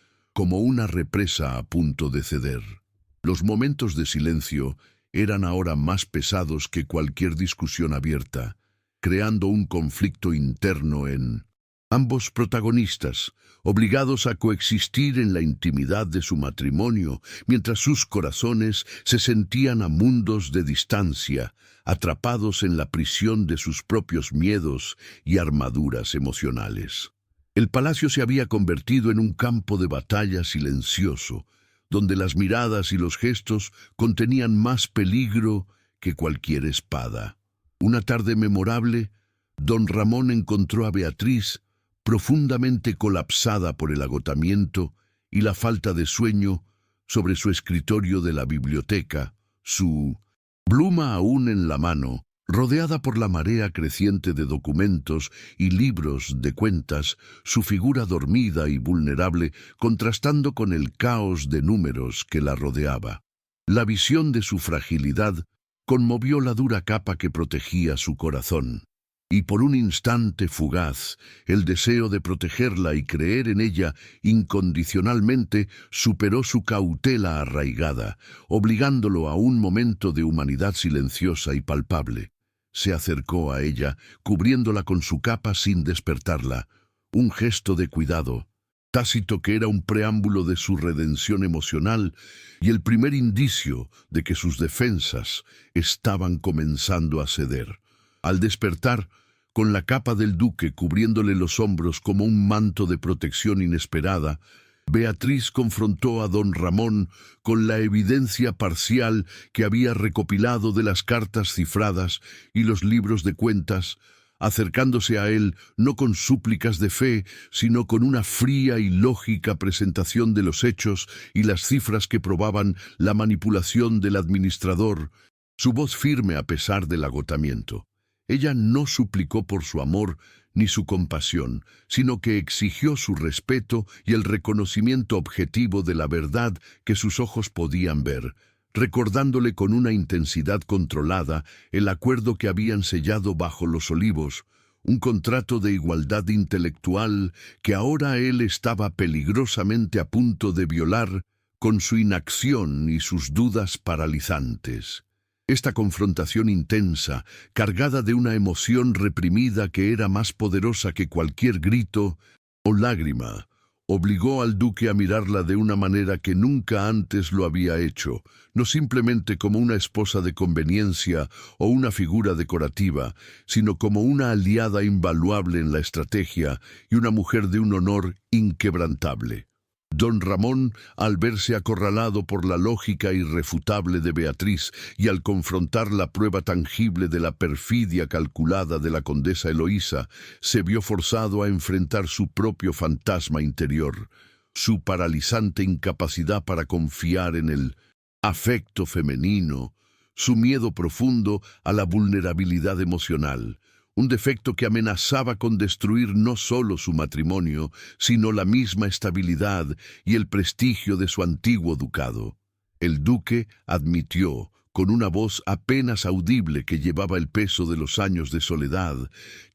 como una represa a punto de ceder. Los momentos de silencio eran ahora más pesados que cualquier discusión abierta, creando un conflicto interno en ambos protagonistas, obligados a coexistir en la intimidad de su matrimonio, mientras sus corazones se sentían a mundos de distancia, atrapados en la prisión de sus propios miedos y armaduras emocionales. El palacio se había convertido en un campo de batalla silencioso, donde las miradas y los gestos contenían más peligro que cualquier espada. Una tarde memorable, don Ramón encontró a Beatriz profundamente colapsada por el agotamiento y la falta de sueño sobre su escritorio de la biblioteca, su pluma aún en la mano, rodeada por la marea creciente de documentos y libros de cuentas, su figura dormida y vulnerable contrastando con el caos de números que la rodeaba. La visión de su fragilidad conmovió la dura capa que protegía su corazón. Y por un instante fugaz, el deseo de protegerla y creer en ella incondicionalmente superó su cautela arraigada, obligándolo a un momento de humanidad silenciosa y palpable. Se acercó a ella, cubriéndola con su capa sin despertarla, un gesto de cuidado, tácito que era un preámbulo de su redención emocional y el primer indicio de que sus defensas estaban comenzando a ceder. Al despertar, con la capa del duque cubriéndole los hombros como un manto de protección inesperada, Beatriz confrontó a don Ramón con la evidencia parcial que había recopilado de las cartas cifradas y los libros de cuentas, acercándose a él no con súplicas de fe, sino con una fría y lógica presentación de los hechos y las cifras que probaban la manipulación del administrador, su voz firme a pesar del agotamiento. Ella no suplicó por su amor ni su compasión, sino que exigió su respeto y el reconocimiento objetivo de la verdad que sus ojos podían ver, recordándole con una intensidad controlada el acuerdo que habían sellado bajo los olivos, un contrato de igualdad intelectual que ahora él estaba peligrosamente a punto de violar con su inacción y sus dudas paralizantes. Esta confrontación intensa, cargada de una emoción reprimida que era más poderosa que cualquier grito o lágrima, obligó al duque a mirarla de una manera que nunca antes lo había hecho, no simplemente como una esposa de conveniencia o una figura decorativa, sino como una aliada invaluable en la estrategia y una mujer de un honor inquebrantable. Don Ramón, al verse acorralado por la lógica irrefutable de Beatriz y al confrontar la prueba tangible de la perfidia calculada de la condesa Eloísa, se vio forzado a enfrentar su propio fantasma interior, su paralizante incapacidad para confiar en el afecto femenino, su miedo profundo a la vulnerabilidad emocional. Un defecto que amenazaba con destruir no solo su matrimonio, sino la misma estabilidad y el prestigio de su antiguo ducado. El duque admitió, con una voz apenas audible que llevaba el peso de los años de soledad,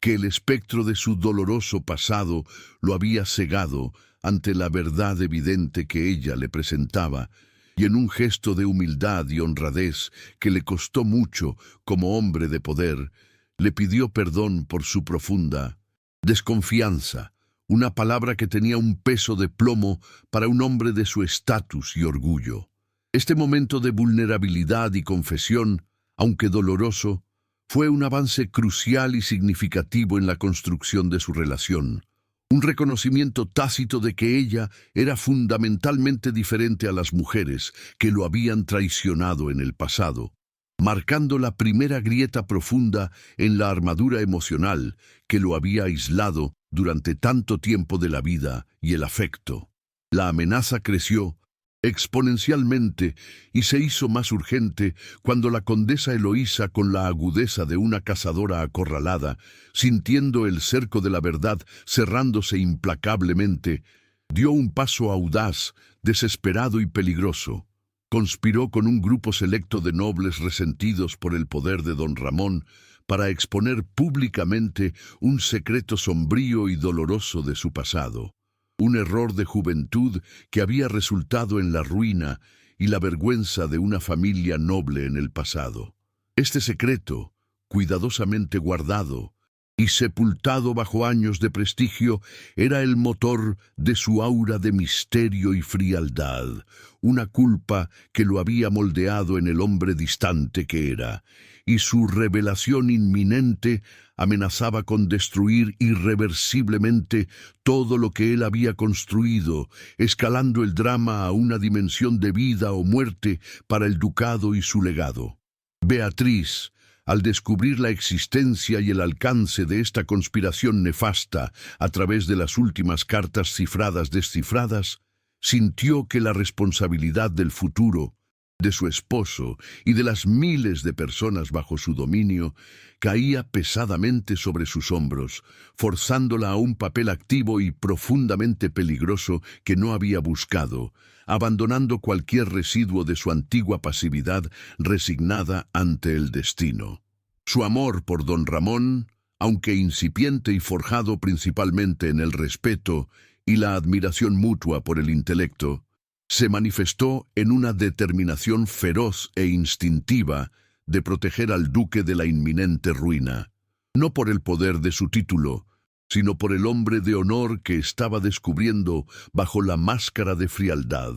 que el espectro de su doloroso pasado lo había cegado ante la verdad evidente que ella le presentaba, y en un gesto de humildad y honradez que le costó mucho como hombre de poder, le pidió perdón por su profunda desconfianza, una palabra que tenía un peso de plomo para un hombre de su estatus y orgullo. Este momento de vulnerabilidad y confesión, aunque doloroso, fue un avance crucial y significativo en la construcción de su relación, un reconocimiento tácito de que ella era fundamentalmente diferente a las mujeres que lo habían traicionado en el pasado, marcando la primera grieta profunda en la armadura emocional que lo había aislado durante tanto tiempo de la vida y el afecto. La amenaza creció exponencialmente y se hizo más urgente cuando la condesa Eloísa, con la agudeza de una cazadora acorralada, sintiendo el cerco de la verdad cerrándose implacablemente, dio un paso audaz, desesperado y peligroso. Conspiró con un grupo selecto de nobles resentidos por el poder de don Ramón para exponer públicamente un secreto sombrío y doloroso de su pasado, un error de juventud que había resultado en la ruina y la vergüenza de una familia noble en el pasado. Este secreto, cuidadosamente guardado y sepultado bajo años de prestigio, era el motor de su aura de misterio y frialdad, una culpa que lo había moldeado en el hombre distante que era, y su revelación inminente amenazaba con destruir irreversiblemente todo lo que él había construido, escalando el drama a una dimensión de vida o muerte para el ducado y su legado. Beatriz, al descubrir la existencia y el alcance de esta conspiración nefasta a través de las últimas cartas cifradas descifradas, sintió que la responsabilidad del futuro, de su esposo y de las miles de personas bajo su dominio, caía pesadamente sobre sus hombros, forzándola a un papel activo y profundamente peligroso que no había buscado, abandonando cualquier residuo de su antigua pasividad resignada ante el destino. Su amor por don Ramón, aunque incipiente y forjado principalmente en el respeto y la admiración mutua por el intelecto, se manifestó en una determinación feroz e instintiva de proteger al duque de la inminente ruina, no por el poder de su título, sino por el hombre de honor que estaba descubriendo bajo la máscara de frialdad,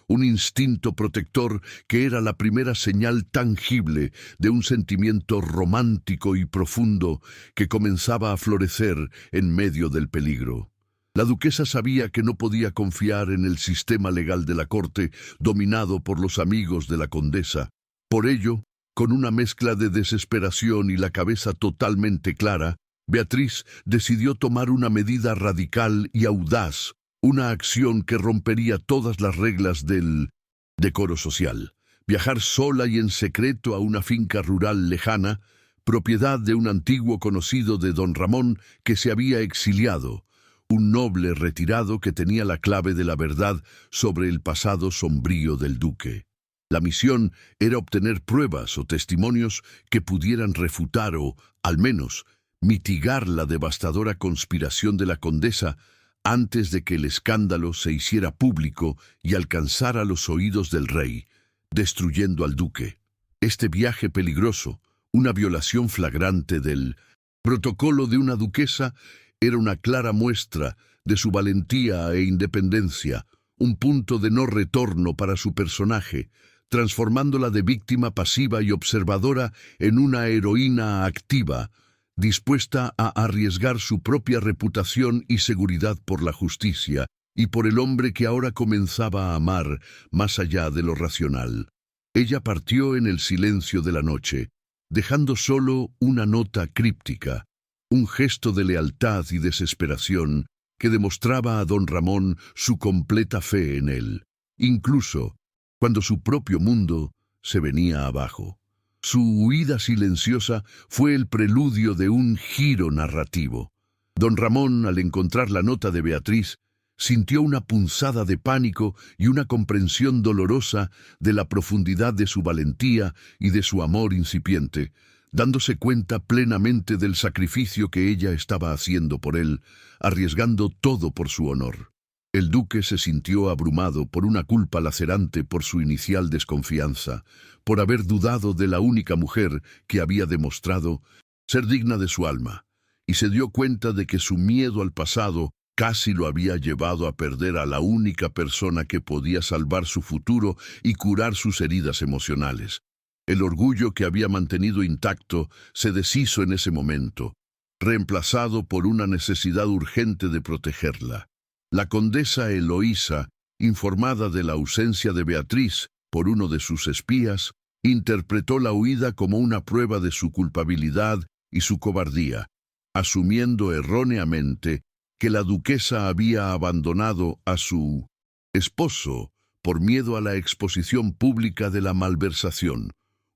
un instinto protector que era la primera señal tangible de un sentimiento romántico y profundo que comenzaba a florecer en medio del peligro. La duquesa sabía que no podía confiar en el sistema legal de la corte, dominado por los amigos de la condesa. Por ello, con una mezcla de desesperación y la cabeza totalmente clara, Beatriz decidió tomar una medida radical y audaz, una acción que rompería todas las reglas del decoro social. Viajar sola y en secreto a una finca rural lejana, propiedad de un antiguo conocido de don Ramón que se había exiliado, un noble retirado que tenía la clave de la verdad sobre el pasado sombrío del duque. La misión era obtener pruebas o testimonios que pudieran refutar o, al menos, mitigar la devastadora conspiración de la condesa antes de que el escándalo se hiciera público y alcanzara los oídos del rey, destruyendo al duque. Este viaje peligroso, una violación flagrante del protocolo de una duquesa, era una clara muestra de su valentía e independencia, un punto de no retorno para su personaje, transformándola de víctima pasiva y observadora en una heroína activa, dispuesta a arriesgar su propia reputación y seguridad por la justicia y por el hombre que ahora comenzaba a amar más allá de lo racional. Ella partió en el silencio de la noche, dejando solo una nota críptica, un gesto de lealtad y desesperación que demostraba a don Ramón su completa fe en él, incluso cuando su propio mundo se venía abajo. Su huida silenciosa fue el preludio de un giro narrativo. Don Ramón, al encontrar la nota de Beatriz, sintió una punzada de pánico y una comprensión dolorosa de la profundidad de su valentía y de su amor incipiente, dándose cuenta plenamente del sacrificio que ella estaba haciendo por él, arriesgando todo por su honor. El duque se sintió abrumado por una culpa lacerante por su inicial desconfianza, por haber dudado de la única mujer que había demostrado ser digna de su alma, y se dio cuenta de que su miedo al pasado casi lo había llevado a perder a la única persona que podía salvar su futuro y curar sus heridas emocionales. El orgullo que había mantenido intacto se deshizo en ese momento, reemplazado por una necesidad urgente de protegerla. La condesa Eloísa, informada de la ausencia de Beatriz por uno de sus espías, interpretó la huida como una prueba de su culpabilidad y su cobardía, asumiendo erróneamente que la duquesa había abandonado a su esposo por miedo a la exposición pública de la malversación,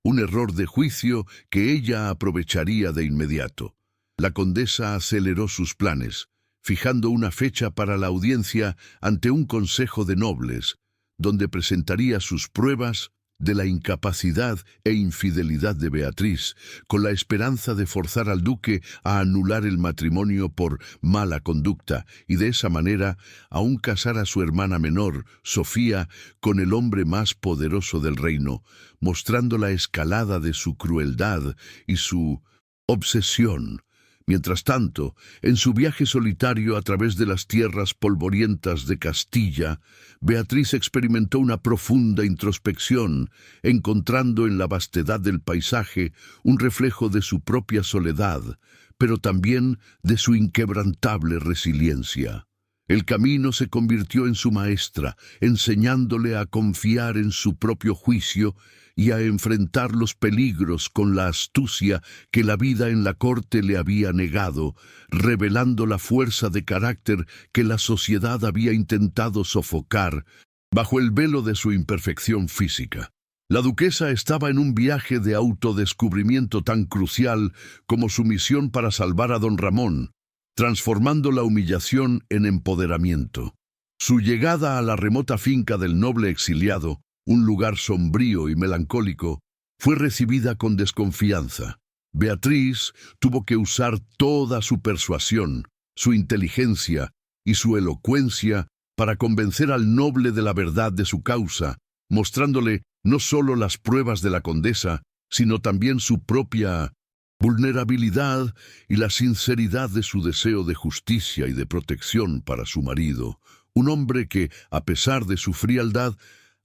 un error de juicio que ella aprovecharía de inmediato. La condesa aceleró sus planes, fijando una fecha para la audiencia ante un consejo de nobles, donde presentaría sus pruebas de la incapacidad e infidelidad de Beatriz, con la esperanza de forzar al duque a anular el matrimonio por mala conducta y de esa manera aún casar a su hermana menor, Sofía, con el hombre más poderoso del reino, mostrando la escalada de su crueldad y su obsesión. Mientras tanto, en su viaje solitario a través de las tierras polvorientas de Castilla, Beatriz experimentó una profunda introspección, encontrando en la vastedad del paisaje un reflejo de su propia soledad, pero también de su inquebrantable resiliencia. El camino se convirtió en su maestra, enseñándole a confiar en su propio juicio y a enfrentar los peligros con la astucia que la vida en la corte le había negado, revelando la fuerza de carácter que la sociedad había intentado sofocar bajo el velo de su imperfección física. La duquesa estaba en un viaje de autodescubrimiento tan crucial como su misión para salvar a don Ramón, transformando la humillación en empoderamiento. Su llegada a la remota finca del noble exiliado, un lugar sombrío y melancólico, fue recibida con desconfianza. Beatriz tuvo que usar toda su persuasión, su inteligencia y su elocuencia para convencer al noble de la verdad de su causa, mostrándole no solo las pruebas de la condesa, sino también su propia vulnerabilidad y la sinceridad de su deseo de justicia y de protección para su marido, un hombre que, a pesar de su frialdad,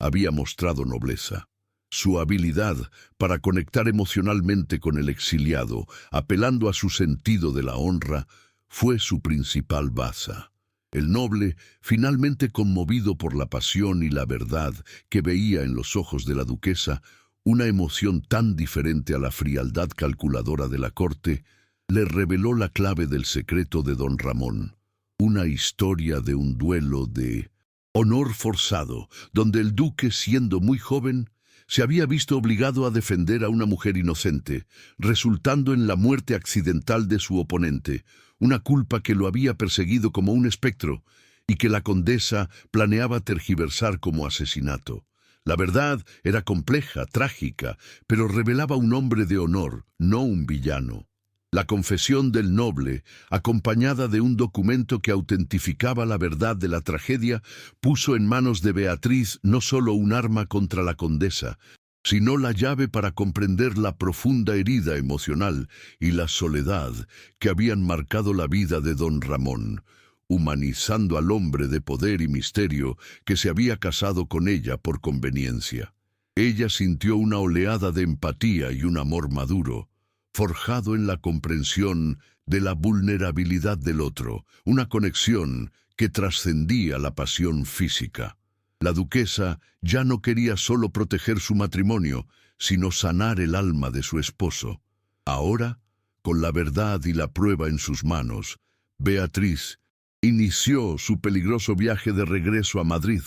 había mostrado nobleza. Su habilidad para conectar emocionalmente con el exiliado, apelando a su sentido de la honra, fue su principal baza. El noble, finalmente conmovido por la pasión y la verdad que veía en los ojos de la duquesa, una emoción tan diferente a la frialdad calculadora de la corte, le reveló la clave del secreto de don Ramón, una historia de un duelo de honor forzado, donde el duque, siendo muy joven, se había visto obligado a defender a una mujer inocente, resultando en la muerte accidental de su oponente, una culpa que lo había perseguido como un espectro y que la condesa planeaba tergiversar como asesinato. La verdad era compleja, trágica, pero revelaba un hombre de honor, no un villano. La confesión del noble, acompañada de un documento que autentificaba la verdad de la tragedia, puso en manos de Beatriz no solo un arma contra la condesa, sino la llave para comprender la profunda herida emocional y la soledad que habían marcado la vida de don Ramón, humanizando al hombre de poder y misterio que se había casado con ella por conveniencia. Ella sintió una oleada de empatía y un amor maduro, forjado en la comprensión de la vulnerabilidad del otro, una conexión que trascendía la pasión física. La duquesa ya no quería solo proteger su matrimonio, sino sanar el alma de su esposo. Ahora, con la verdad y la prueba en sus manos, Beatriz inició su peligroso viaje de regreso a Madrid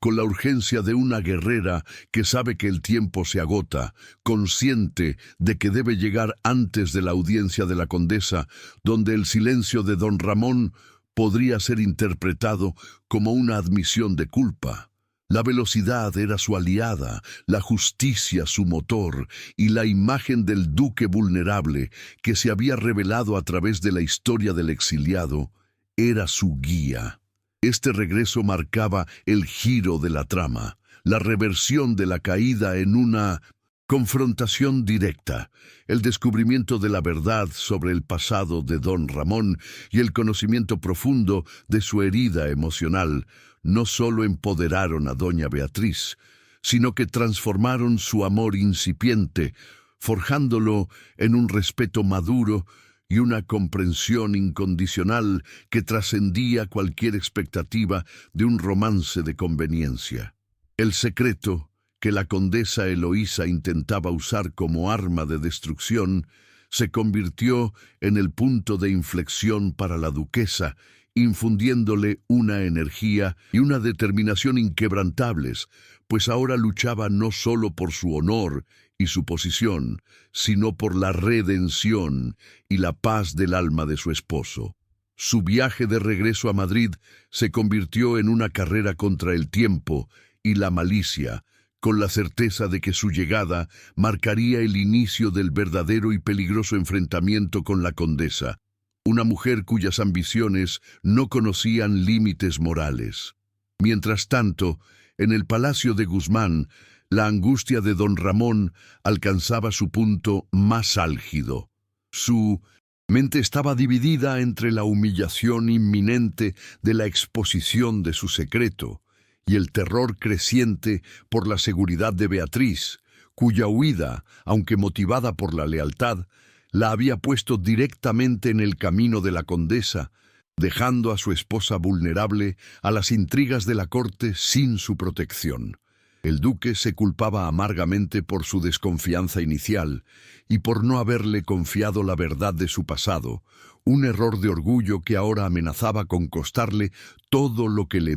con la urgencia de una guerrera que sabe que el tiempo se agota, consciente de que debe llegar antes de la audiencia de la condesa, donde el silencio de don Ramón podría ser interpretado como una admisión de culpa. La velocidad era su aliada, la justicia su motor y la imagen del duque vulnerable que se había revelado a través de la historia del exiliado era su guía. Este regreso marcaba el giro de la trama, la reversión de la caída en una confrontación directa, el descubrimiento de la verdad sobre el pasado de don Ramón y el conocimiento profundo de su herida emocional no solo empoderaron a doña Beatriz, sino que transformaron su amor incipiente, forjándolo en un respeto maduro y una comprensión incondicional que trascendía cualquier expectativa de un romance de conveniencia. El secreto, que la condesa Eloísa intentaba usar como arma de destrucción, se convirtió en el punto de inflexión para la duquesa, infundiéndole una energía y una determinación inquebrantables, pues ahora luchaba no solo por su honor y su posición, sino por la redención y la paz del alma de su esposo. Su viaje de regreso a Madrid se convirtió en una carrera contra el tiempo y la malicia, con la certeza de que su llegada marcaría el inicio del verdadero y peligroso enfrentamiento con la condesa, una mujer cuyas ambiciones no conocían límites morales. Mientras tanto, en el palacio de Guzmán, la angustia de don Ramón alcanzaba su punto más álgido. Su mente estaba dividida entre la humillación inminente de la exposición de su secreto y el terror creciente por la seguridad de Beatriz, cuya huida, aunque motivada por la lealtad, la había puesto directamente en el camino de la condesa, dejando a su esposa vulnerable a las intrigas de la corte sin su protección. El duque se culpaba amargamente por su desconfianza inicial y por no haberle confiado la verdad de su pasado, un error de orgullo que ahora amenazaba con costarle todo lo que le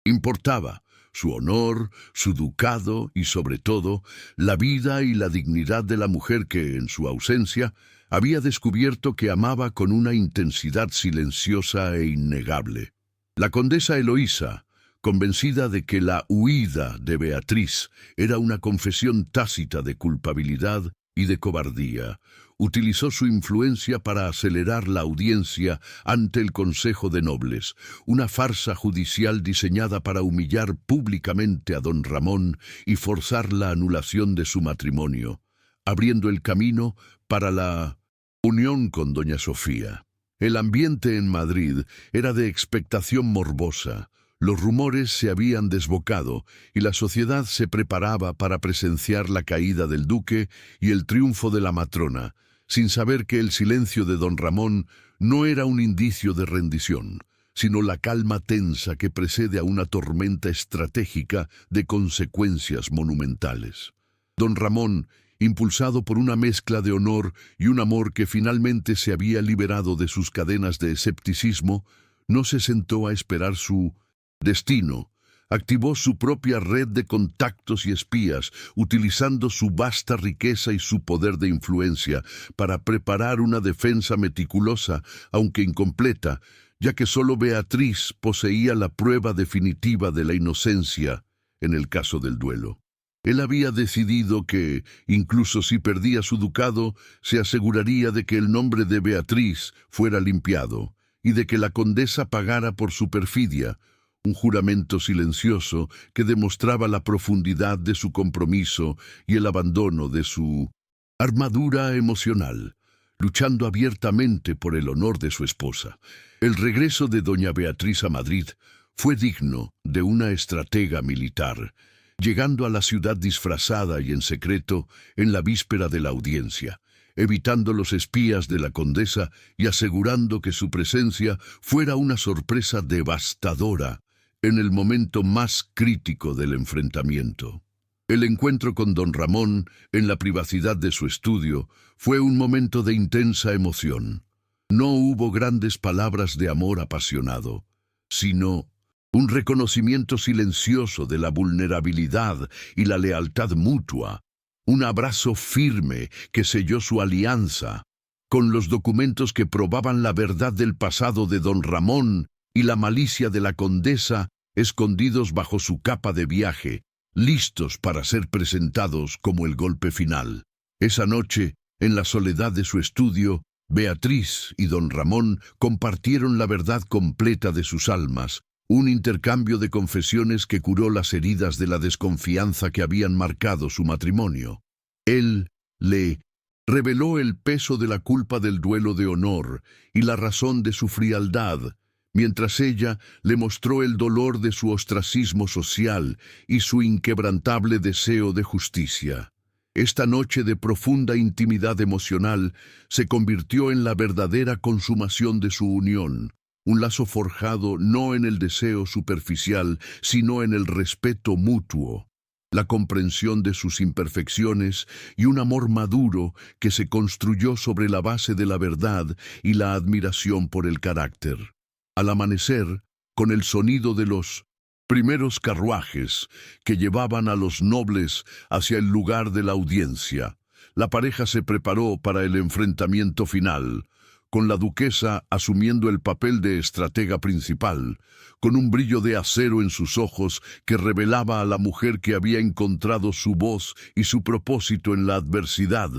importaba: su honor, su ducado y, sobre todo, la vida y la dignidad de la mujer que, en su ausencia, había descubierto que amaba con una intensidad silenciosa e innegable. La condesa Eloísa, convencida de que la huida de Beatriz era una confesión tácita de culpabilidad y de cobardía, utilizó su influencia para acelerar la audiencia ante el Consejo de Nobles, una farsa judicial diseñada para humillar públicamente a don Ramón y forzar la anulación de su matrimonio, abriendo el camino para la unión con doña Sofía. El ambiente en Madrid era de expectación morbosa. Los rumores se habían desbocado y la sociedad se preparaba para presenciar la caída del duque y el triunfo de la matrona, sin saber que el silencio de don Ramón no era un indicio de rendición, sino la calma tensa que precede a una tormenta estratégica de consecuencias monumentales. Don Ramón, impulsado por una mezcla de honor y un amor que finalmente se había liberado de sus cadenas de escepticismo, no se sentó a esperar su destino. Activó su propia red de contactos y espías, utilizando su vasta riqueza y su poder de influencia para preparar una defensa meticulosa, aunque incompleta, ya que solo Beatriz poseía la prueba definitiva de la inocencia en el caso del duelo. Él había decidido que, incluso si perdía su ducado, se aseguraría de que el nombre de Beatriz fuera limpiado y de que la condesa pagara por su perfidia, un juramento silencioso que demostraba la profundidad de su compromiso y el abandono de su armadura emocional, luchando abiertamente por el honor de su esposa. El regreso de doña Beatriz a Madrid fue digno de una estratega militar, llegando a la ciudad disfrazada y en secreto en la víspera de la audiencia, evitando los espías de la condesa y asegurando que su presencia fuera una sorpresa devastadora en el momento más crítico del enfrentamiento. El encuentro con don Ramón en la privacidad de su estudio fue un momento de intensa emoción. No hubo grandes palabras de amor apasionado, sino un reconocimiento silencioso de la vulnerabilidad y la lealtad mutua, un abrazo firme que selló su alianza, con los documentos que probaban la verdad del pasado de don Ramón y la malicia de la condesa escondidos bajo su capa de viaje, listos para ser presentados como el golpe final. Esa noche, en la soledad de su estudio, Beatriz y don Ramón compartieron la verdad completa de sus almas, un intercambio de confesiones que curó las heridas de la desconfianza que habían marcado su matrimonio. Él le reveló el peso de la culpa del duelo de honor y la razón de su frialdad, mientras ella le mostró el dolor de su ostracismo social y su inquebrantable deseo de justicia. Esta noche de profunda intimidad emocional se convirtió en la verdadera consumación de su unión, un lazo forjado no en el deseo superficial, sino en el respeto mutuo, la comprensión de sus imperfecciones y un amor maduro que se construyó sobre la base de la verdad y la admiración por el carácter. Al amanecer, con el sonido de los primeros carruajes que llevaban a los nobles hacia el lugar de la audiencia, la pareja se preparó para el enfrentamiento final, con la duquesa asumiendo el papel de estratega principal, con un brillo de acero en sus ojos que revelaba a la mujer que había encontrado su voz y su propósito en la adversidad,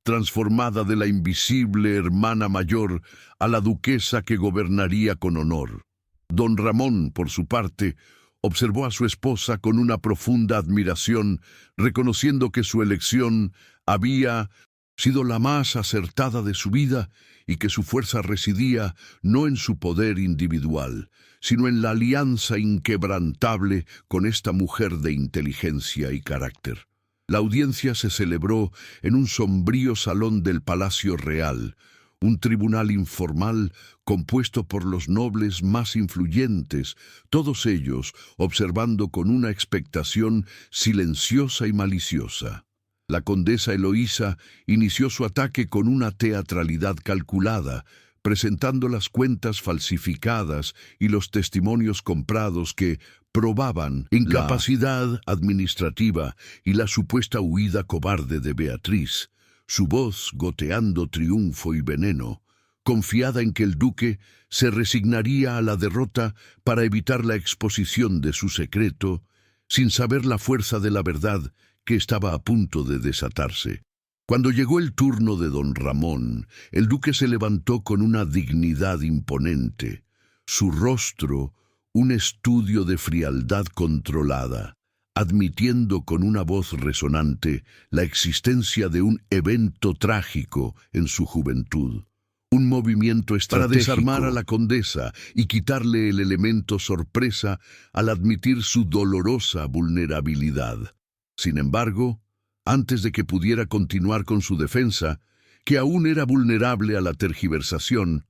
transformada de la invisible hermana mayor a la duquesa que gobernaría con honor. Don Ramón, por su parte, observó a su esposa con una profunda admiración, reconociendo que su elección había sido la más acertada de su vida y que su fuerza residía no en su poder individual, sino en la alianza inquebrantable con esta mujer de inteligencia y carácter. La audiencia se celebró en un sombrío salón del Palacio Real, un tribunal informal compuesto por los nobles más influyentes, todos ellos observando con una expectación silenciosa y maliciosa. La condesa Eloísa inició su ataque con una teatralidad calculada, presentando las cuentas falsificadas y los testimonios comprados que probaban incapacidad administrativa y la supuesta huida cobarde de Beatriz, su voz goteando triunfo y veneno, confiada en que el duque se resignaría a la derrota para evitar la exposición de su secreto, sin saber la fuerza de la verdad que estaba a punto de desatarse. Cuando llegó el turno de don Ramón, el duque se levantó con una dignidad imponente, su rostro un estudio de frialdad controlada, admitiendo con una voz resonante la existencia de un evento trágico en su juventud, un movimiento estratégico para desarmar a la condesa y quitarle el elemento sorpresa al admitir su dolorosa vulnerabilidad. Sin embargo, antes de que pudiera continuar con su defensa, que aún era vulnerable a la tergiversación,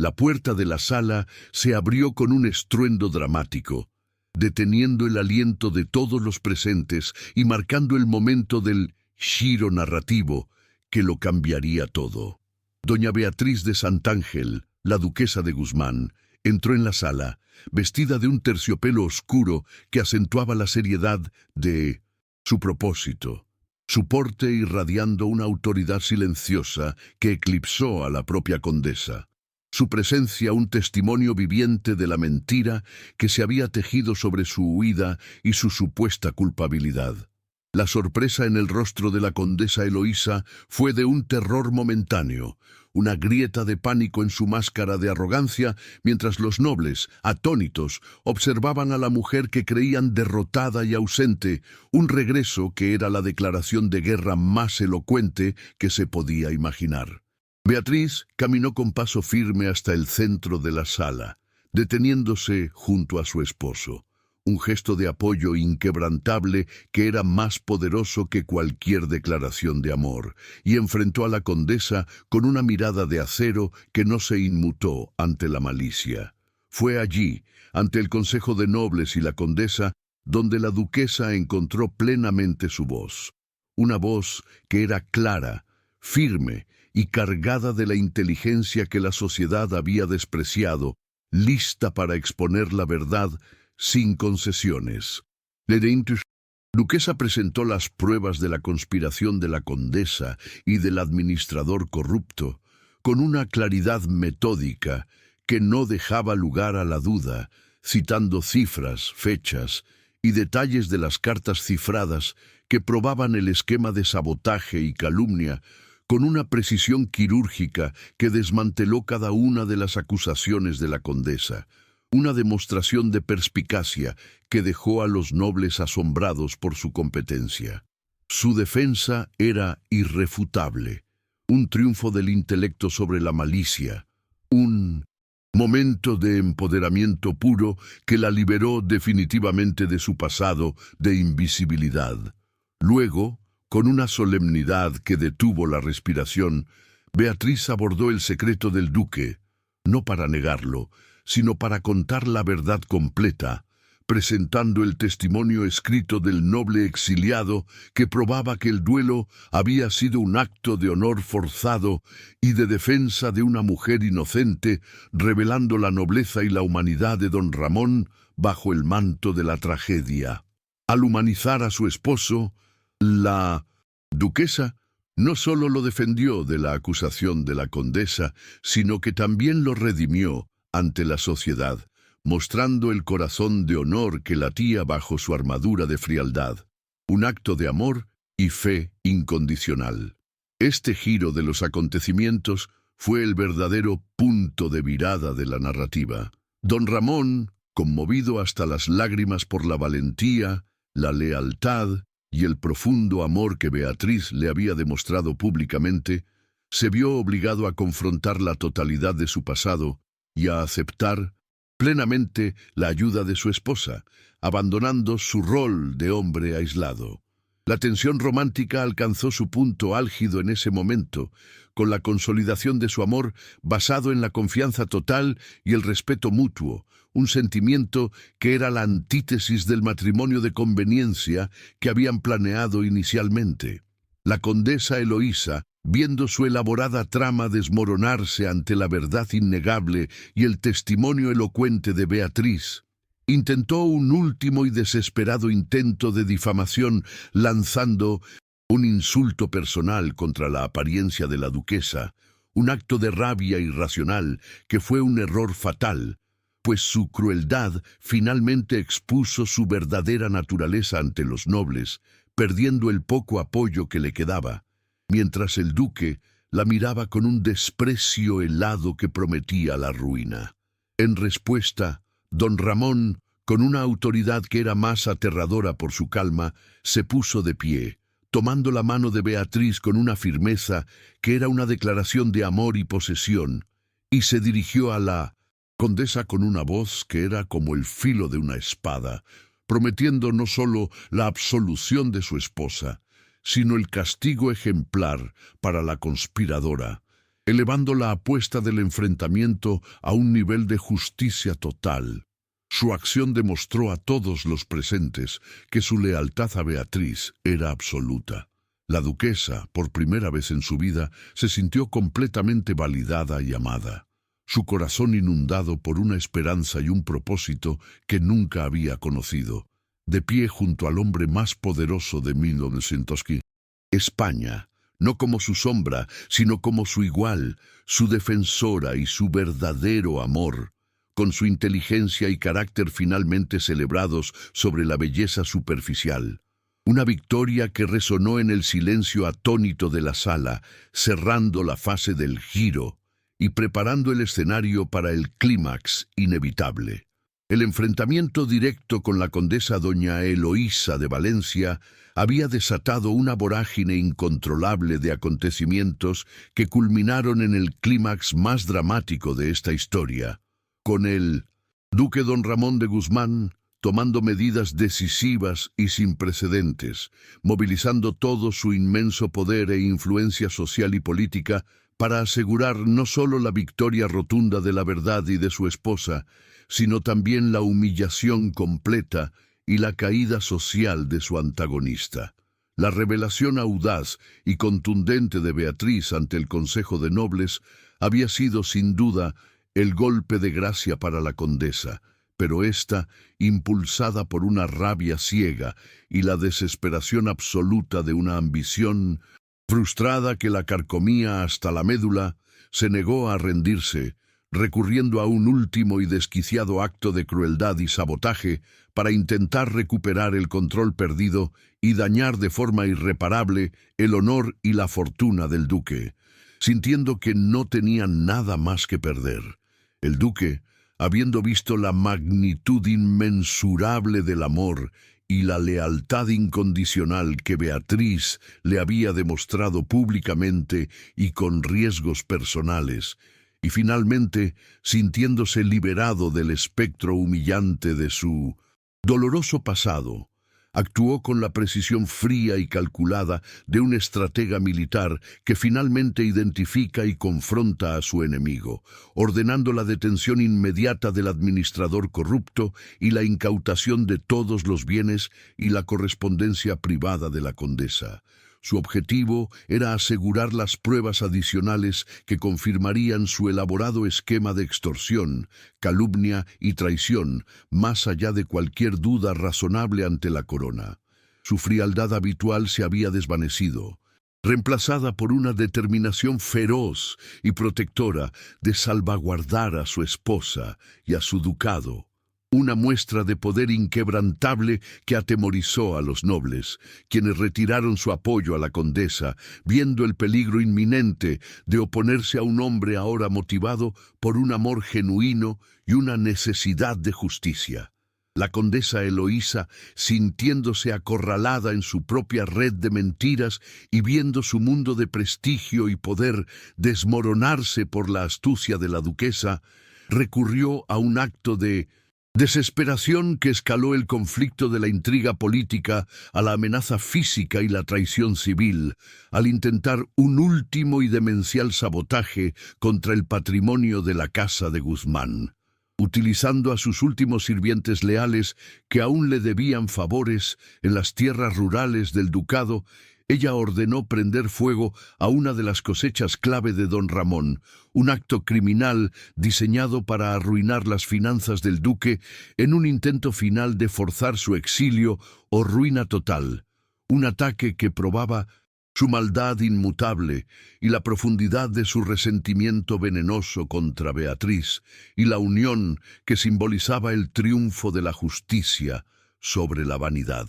La puerta de la sala se abrió con un estruendo dramático, deteniendo el aliento de todos los presentes y marcando el momento del giro narrativo que lo cambiaría todo. Doña Beatriz de Santángel, la duquesa de Guzmán, entró en la sala, vestida de un terciopelo oscuro que acentuaba la seriedad de su propósito, su porte irradiando una autoridad silenciosa que eclipsó a la propia condesa. Su presencia un testimonio viviente de la mentira que se había tejido sobre su huida y su supuesta culpabilidad. La sorpresa en el rostro de la condesa Eloísa fue de un terror momentáneo, una grieta de pánico en su máscara de arrogancia, mientras los nobles, atónitos, observaban a la mujer que creían derrotada y ausente, un regreso que era la declaración de guerra más elocuente que se podía imaginar. Beatriz caminó con paso firme hasta el centro de la sala, deteniéndose junto a su esposo. Un gesto de apoyo inquebrantable que era más poderoso que cualquier declaración de amor, y enfrentó a la condesa con una mirada de acero que no se inmutó ante la malicia. Fue allí, ante el Consejo de Nobles y la condesa, donde la duquesa encontró plenamente su voz. Una voz que era clara, firme y cargada de la inteligencia que la sociedad había despreciado, lista para exponer la verdad sin concesiones. La duquesa presentó las pruebas de la conspiración de la condesa y del administrador corrupto, con una claridad metódica que no dejaba lugar a la duda, citando cifras, fechas y detalles de las cartas cifradas que probaban el esquema de sabotaje y calumnia con una precisión quirúrgica que desmanteló cada una de las acusaciones de la condesa. Una demostración de perspicacia que dejó a los nobles asombrados por su competencia. Su defensa era irrefutable, un triunfo del intelecto sobre la malicia, un momento de empoderamiento puro que la liberó definitivamente de su pasado de invisibilidad. Luego, con una solemnidad que detuvo la respiración, Beatriz abordó el secreto del duque, no para negarlo, sino para contar la verdad completa, presentando el testimonio escrito del noble exiliado que probaba que el duelo había sido un acto de honor forzado y de defensa de una mujer inocente, revelando la nobleza y la humanidad de don Ramón bajo el manto de la tragedia. Al humanizar a su esposo, la duquesa no solo lo defendió de la acusación de la condesa, sino que también lo redimió ante la sociedad, mostrando el corazón de honor que latía bajo su armadura de frialdad, un acto de amor y fe incondicional. Este giro de los acontecimientos fue el verdadero punto de virada de la narrativa. Don Ramón, conmovido hasta las lágrimas por la valentía, la lealtad y el profundo amor que Beatriz le había demostrado públicamente, se vio obligado a confrontar la totalidad de su pasado y a aceptar plenamente la ayuda de su esposa, abandonando su rol de hombre aislado. La tensión romántica alcanzó su punto álgido en ese momento, con la consolidación de su amor basado en la confianza total y el respeto mutuo, un sentimiento que era la antítesis del matrimonio de conveniencia que habían planeado inicialmente. La condesa Eloísa, viendo su elaborada trama desmoronarse ante la verdad innegable y el testimonio elocuente de Beatriz, intentó un último y desesperado intento de difamación, lanzando un insulto personal contra la apariencia de la duquesa, un acto de rabia irracional que fue un error fatal, pues su crueldad finalmente expuso su verdadera naturaleza ante los nobles, perdiendo el poco apoyo que le quedaba, mientras el duque la miraba con un desprecio helado que prometía la ruina. En respuesta, don Ramón, con una autoridad que era más aterradora por su calma, se puso de pie, tomando la mano de Beatriz con una firmeza que era una declaración de amor y posesión, y se dirigió a la condesa con una voz que era como el filo de una espada, prometiendo no solo la absolución de su esposa, sino el castigo ejemplar para la conspiradora, elevando la apuesta del enfrentamiento a un nivel de justicia total. Su acción demostró a todos los presentes que su lealtad a Beatriz era absoluta. La duquesa, por primera vez en su vida, se sintió completamente validada y amada. Su corazón inundado por una esperanza y un propósito que nunca había conocido, de pie junto al hombre más poderoso de 1915. España, no como su sombra, sino como su igual, su defensora y su verdadero amor, con su inteligencia y carácter finalmente celebrados sobre la belleza superficial. Una victoria que resonó en el silencio atónito de la sala, cerrando la fase del giro y preparando el escenario para el clímax inevitable. El enfrentamiento directo con la condesa doña Eloísa de Valencia había desatado una vorágine incontrolable de acontecimientos que culminaron en el clímax más dramático de esta historia, con el duque don Ramón de Guzmán tomando medidas decisivas y sin precedentes, movilizando todo su inmenso poder e influencia social y política para asegurar no solo la victoria rotunda de la verdad y de su esposa, sino también la humillación completa y la caída social de su antagonista. La revelación audaz y contundente de Beatriz ante el Consejo de Nobles había sido, sin duda, el golpe de gracia para la condesa, pero ésta, impulsada por una rabia ciega y la desesperación absoluta de una ambición frustrada que la carcomía hasta la médula, se negó a rendirse, recurriendo a un último y desquiciado acto de crueldad y sabotaje para intentar recuperar el control perdido y dañar de forma irreparable el honor y la fortuna del duque, sintiendo que no tenía nada más que perder. El duque, habiendo visto la magnitud inmensurable del amor y la lealtad incondicional que Beatriz le había demostrado públicamente y con riesgos personales, y finalmente, sintiéndose liberado del espectro humillante de su doloroso pasado, actuó con la precisión fría y calculada de un estratega militar que finalmente identifica y confronta a su enemigo, ordenando la detención inmediata del administrador corrupto y la incautación de todos los bienes y la correspondencia privada de la condesa. Su objetivo era asegurar las pruebas adicionales que confirmarían su elaborado esquema de extorsión, calumnia y traición, más allá de cualquier duda razonable ante la corona. Su frialdad habitual se había desvanecido, reemplazada por una determinación feroz y protectora de salvaguardar a su esposa y a su ducado. Una muestra de poder inquebrantable que atemorizó a los nobles, quienes retiraron su apoyo a la condesa, viendo el peligro inminente de oponerse a un hombre ahora motivado por un amor genuino y una necesidad de justicia. La condesa Eloísa, sintiéndose acorralada en su propia red de mentiras y viendo su mundo de prestigio y poder desmoronarse por la astucia de la duquesa, recurrió a un acto de desesperación que escaló el conflicto de la intriga política a la amenaza física y la traición civil, al intentar un último y demencial sabotaje contra el patrimonio de la casa de Guzmán. Utilizando a sus últimos sirvientes leales que aún le debían favores en las tierras rurales del ducado, ella ordenó prender fuego a una de las cosechas clave de don Ramón, un acto criminal diseñado para arruinar las finanzas del duque en un intento final de forzar su exilio o ruina total, un ataque que probaba su maldad inmutable y la profundidad de su resentimiento venenoso contra Beatriz y la unión que simbolizaba el triunfo de la justicia sobre la vanidad.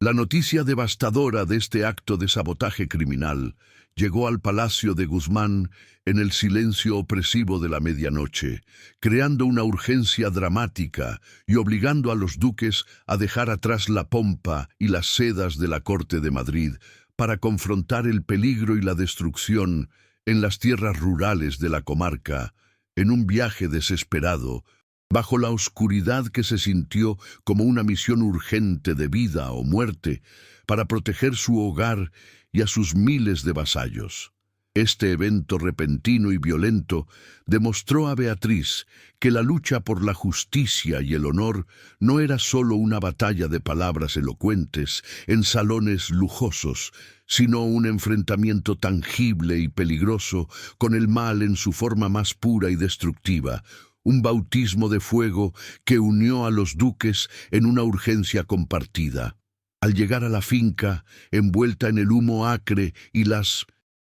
La noticia devastadora de este acto de sabotaje criminal llegó al palacio de Guzmán en el silencio opresivo de la medianoche, creando una urgencia dramática y obligando a los duques a dejar atrás la pompa y las sedas de la corte de Madrid para confrontar el peligro y la destrucción en las tierras rurales de la comarca, en un viaje desesperado, bajo la oscuridad que se sintió como una misión urgente de vida o muerte para proteger su hogar y a sus miles de vasallos. Este evento repentino y violento demostró a Beatriz que la lucha por la justicia y el honor no era solo una batalla de palabras elocuentes en salones lujosos, sino un enfrentamiento tangible y peligroso con el mal en su forma más pura y destructiva, un bautismo de fuego que unió a los duques en una urgencia compartida. Al llegar a la finca, envuelta en el humo acre y las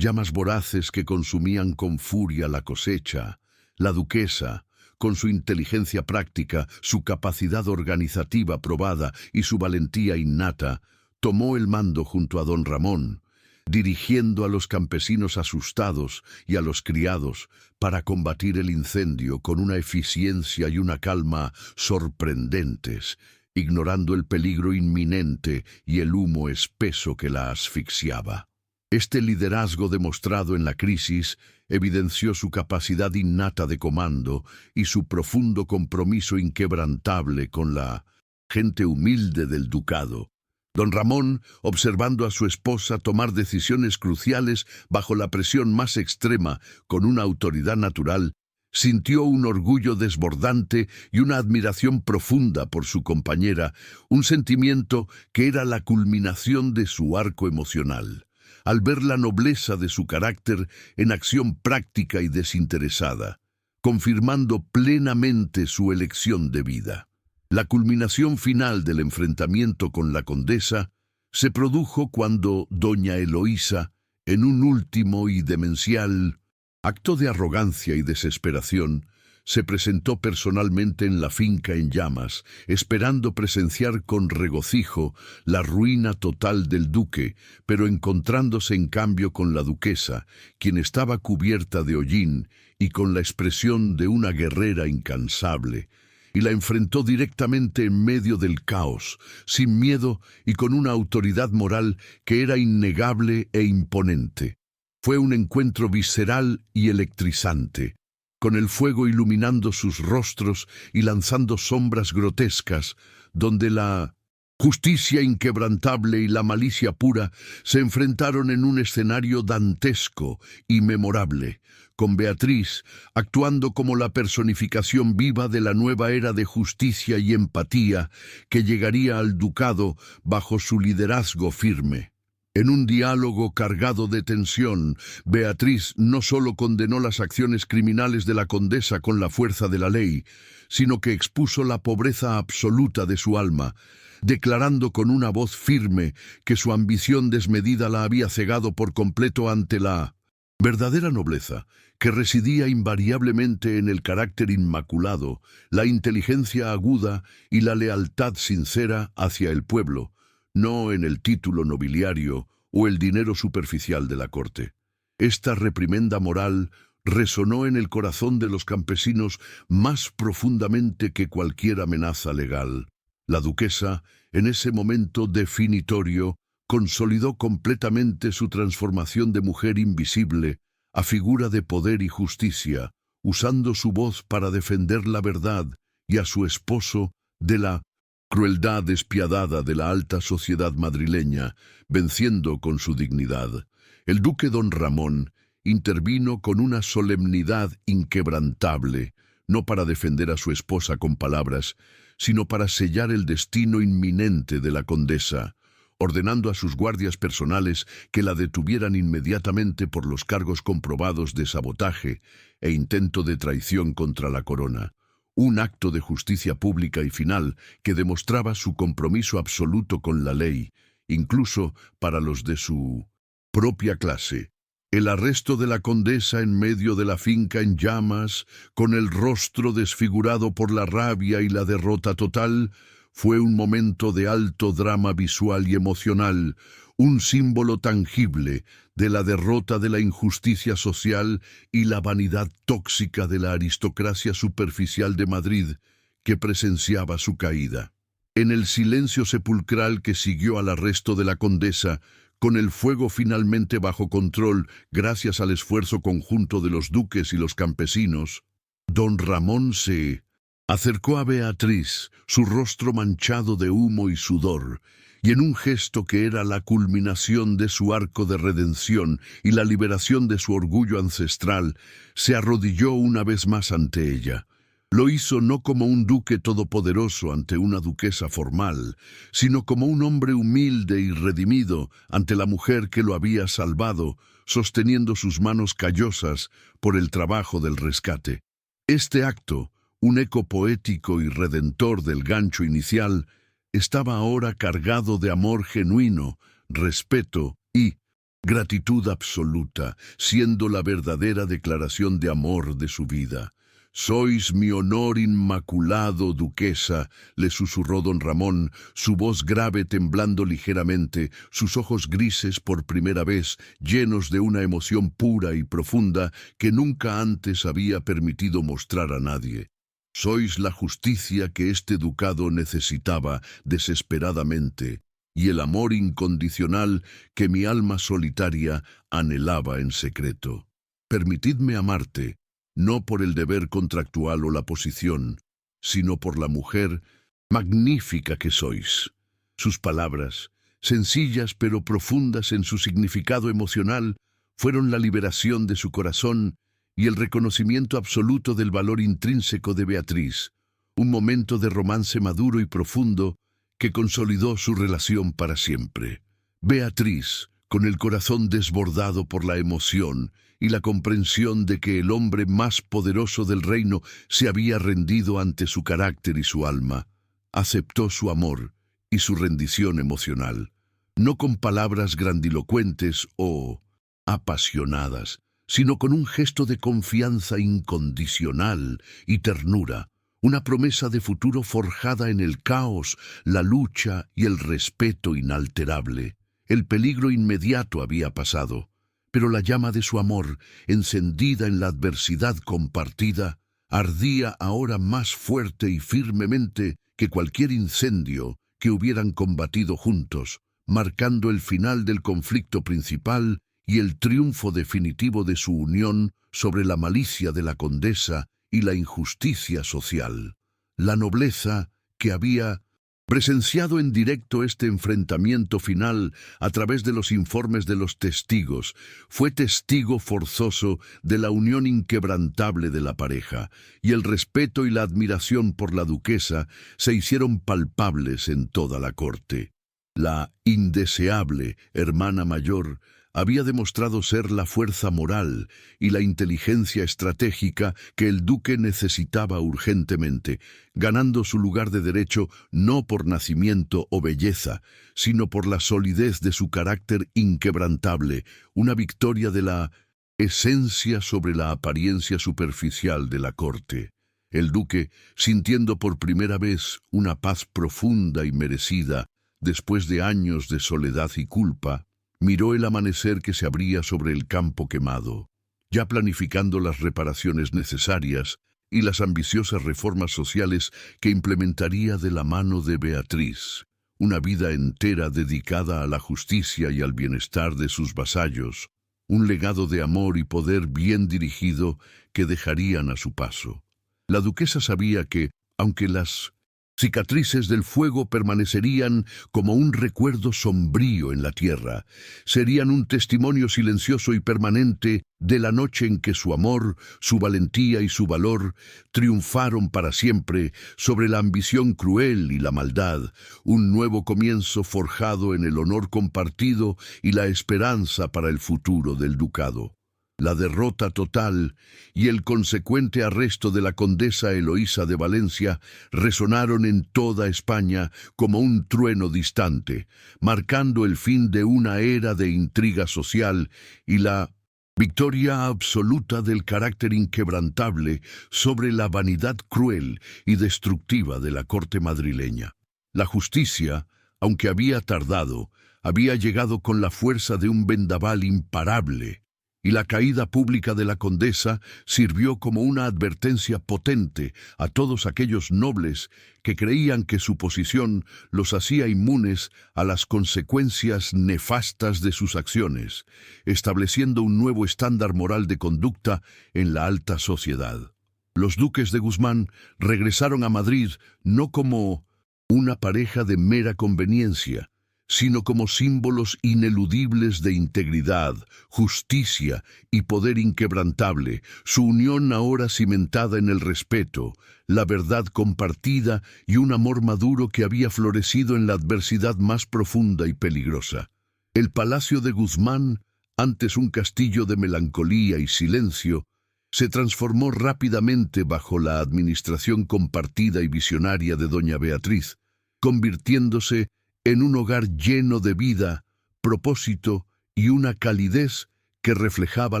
llamas voraces que consumían con furia la cosecha, la duquesa, con su inteligencia práctica, su capacidad organizativa probada y su valentía innata, tomó el mando junto a don Ramón, dirigiendo a los campesinos asustados y a los criados para combatir el incendio con una eficiencia y una calma sorprendentes, ignorando el peligro inminente y el humo espeso que la asfixiaba. Este liderazgo demostrado en la crisis evidenció su capacidad innata de comando y su profundo compromiso inquebrantable con la gente humilde del ducado. Don Ramón, observando a su esposa tomar decisiones cruciales bajo la presión más extrema con una autoridad natural, sintió un orgullo desbordante y una admiración profunda por su compañera, un sentimiento que era la culminación de su arco emocional, al ver la nobleza de su carácter en acción práctica y desinteresada, confirmando plenamente su elección de vida. La culminación final del enfrentamiento con la condesa se produjo cuando doña Eloísa, en un último y demencial acto de arrogancia y desesperación, se presentó personalmente en la finca en llamas, esperando presenciar con regocijo la ruina total del duque, pero encontrándose en cambio con la duquesa, quien estaba cubierta de hollín y con la expresión de una guerrera incansable, y la enfrentó directamente en medio del caos, sin miedo y con una autoridad moral que era innegable e imponente. Fue un encuentro visceral y electrizante, con el fuego iluminando sus rostros y lanzando sombras grotescas, donde la justicia inquebrantable y la malicia pura se enfrentaron en un escenario dantesco y memorable, con Beatriz actuando como la personificación viva de la nueva era de justicia y empatía que llegaría al ducado bajo su liderazgo firme. En un diálogo cargado de tensión, Beatriz no solo condenó las acciones criminales de la condesa con la fuerza de la ley, sino que expuso la pobreza absoluta de su alma, declarando con una voz firme que su ambición desmedida la había cegado por completo ante la verdadera nobleza, que residía invariablemente en el carácter inmaculado, la inteligencia aguda y la lealtad sincera hacia el pueblo, no en el título nobiliario o el dinero superficial de la corte. Esta reprimenda moral resonó en el corazón de los campesinos más profundamente que cualquier amenaza legal. La duquesa, en ese momento definitorio, consolidó completamente su transformación de mujer invisible a figura de poder y justicia, usando su voz para defender la verdad y a su esposo de la crueldad despiadada de la alta sociedad madrileña, venciendo con su dignidad. El duque don Ramón intervino con una solemnidad inquebrantable, no para defender a su esposa con palabras, sino para sellar el destino inminente de la condesa, ordenando a sus guardias personales que la detuvieran inmediatamente por los cargos comprobados de sabotaje e intento de traición contra la corona. Un acto de justicia pública y final que demostraba su compromiso absoluto con la ley, incluso para los de su propia clase. El arresto de la condesa en medio de la finca en llamas, con el rostro desfigurado por la rabia y la derrota total, fue un momento de alto drama visual y emocional, un símbolo tangible de la derrota de la injusticia social y la vanidad tóxica de la aristocracia superficial de Madrid, que presenciaba su caída. En el silencio sepulcral que siguió al arresto de la condesa, con el fuego finalmente bajo control gracias al esfuerzo conjunto de los duques y los campesinos, don Ramón se acercó a Beatriz, su rostro manchado de humo y sudor, y en un gesto que era la culminación de su arco de redención y la liberación de su orgullo ancestral, se arrodilló una vez más ante ella. Lo hizo no como un duque todopoderoso ante una duquesa formal, sino como un hombre humilde y redimido ante la mujer que lo había salvado, sosteniendo sus manos callosas por el trabajo del rescate. Este acto, un eco poético y redentor del gancho inicial, estaba ahora cargado de amor genuino, respeto y gratitud absoluta, siendo la verdadera declaración de amor de su vida. «Sois mi honor inmaculado, duquesa», le susurró don Ramón, su voz grave temblando ligeramente, sus ojos grises por primera vez, llenos de una emoción pura y profunda que nunca antes había permitido mostrar a nadie. «Sois la justicia que este ducado necesitaba desesperadamente, y el amor incondicional que mi alma solitaria anhelaba en secreto. Permitidme amarte, no por el deber contractual o la posición, sino por la mujer magnífica que sois». Sus palabras, sencillas pero profundas en su significado emocional, fueron la liberación de su corazón y el reconocimiento absoluto del valor intrínseco de Beatriz, un momento de romance maduro y profundo que consolidó su relación para siempre. Beatriz, con el corazón desbordado por la emoción y la comprensión de que el hombre más poderoso del reino se había rendido ante su carácter y su alma, aceptó su amor y su rendición emocional, no con palabras grandilocuentes o apasionadas, sino con un gesto de confianza incondicional y ternura, una promesa de futuro forjada en el caos, la lucha y el respeto inalterable. El peligro inmediato había pasado, pero la llama de su amor, encendida en la adversidad compartida, ardía ahora más fuerte y firmemente que cualquier incendio que hubieran combatido juntos, marcando el final del conflicto principal y el triunfo definitivo de su unión sobre la malicia de la condesa y la injusticia social. La nobleza que había presenciado en directo este enfrentamiento final a través de los informes de los testigos, fue testigo forzoso de la unión inquebrantable de la pareja, y el respeto y la admiración por la duquesa se hicieron palpables en toda la corte. La indeseable hermana mayor había demostrado ser la fuerza moral y la inteligencia estratégica que el duque necesitaba urgentemente, ganando su lugar de derecho no por nacimiento o belleza, sino por la solidez de su carácter inquebrantable, una victoria de la esencia sobre la apariencia superficial de la corte. El duque, sintiendo por primera vez una paz profunda y merecida, después de años de soledad y culpa, miró el amanecer que se abría sobre el campo quemado, ya planificando las reparaciones necesarias y las ambiciosas reformas sociales que implementaría de la mano de Beatriz, una vida entera dedicada a la justicia y al bienestar de sus vasallos, un legado de amor y poder bien dirigido que dejarían a su paso. La duquesa sabía que, aunque las cicatrices del fuego permanecerían como un recuerdo sombrío en la tierra, serían un testimonio silencioso y permanente de la noche en que su amor, su valentía y su valor triunfaron para siempre sobre la ambición cruel y la maldad, un nuevo comienzo forjado en el honor compartido y la esperanza para el futuro del ducado. La derrota total y el consecuente arresto de la condesa Eloísa de Valencia resonaron en toda España como un trueno distante, marcando el fin de una era de intriga social y la victoria absoluta del carácter inquebrantable sobre la vanidad cruel y destructiva de la corte madrileña. La justicia, aunque había tardado, había llegado con la fuerza de un vendaval imparable, y la caída pública de la condesa sirvió como una advertencia potente a todos aquellos nobles que creían que su posición los hacía inmunes a las consecuencias nefastas de sus acciones, estableciendo un nuevo estándar moral de conducta en la alta sociedad. Los duques de Guzmán regresaron a Madrid no como una pareja de mera conveniencia, sino como símbolos ineludibles de integridad, justicia y poder inquebrantable, su unión ahora cimentada en el respeto, la verdad compartida y un amor maduro que había florecido en la adversidad más profunda y peligrosa. El palacio de Guzmán, antes un castillo de melancolía y silencio, se transformó rápidamente bajo la administración compartida y visionaria de doña Beatriz, convirtiéndose en un hogar lleno de vida, propósito y una calidez que reflejaba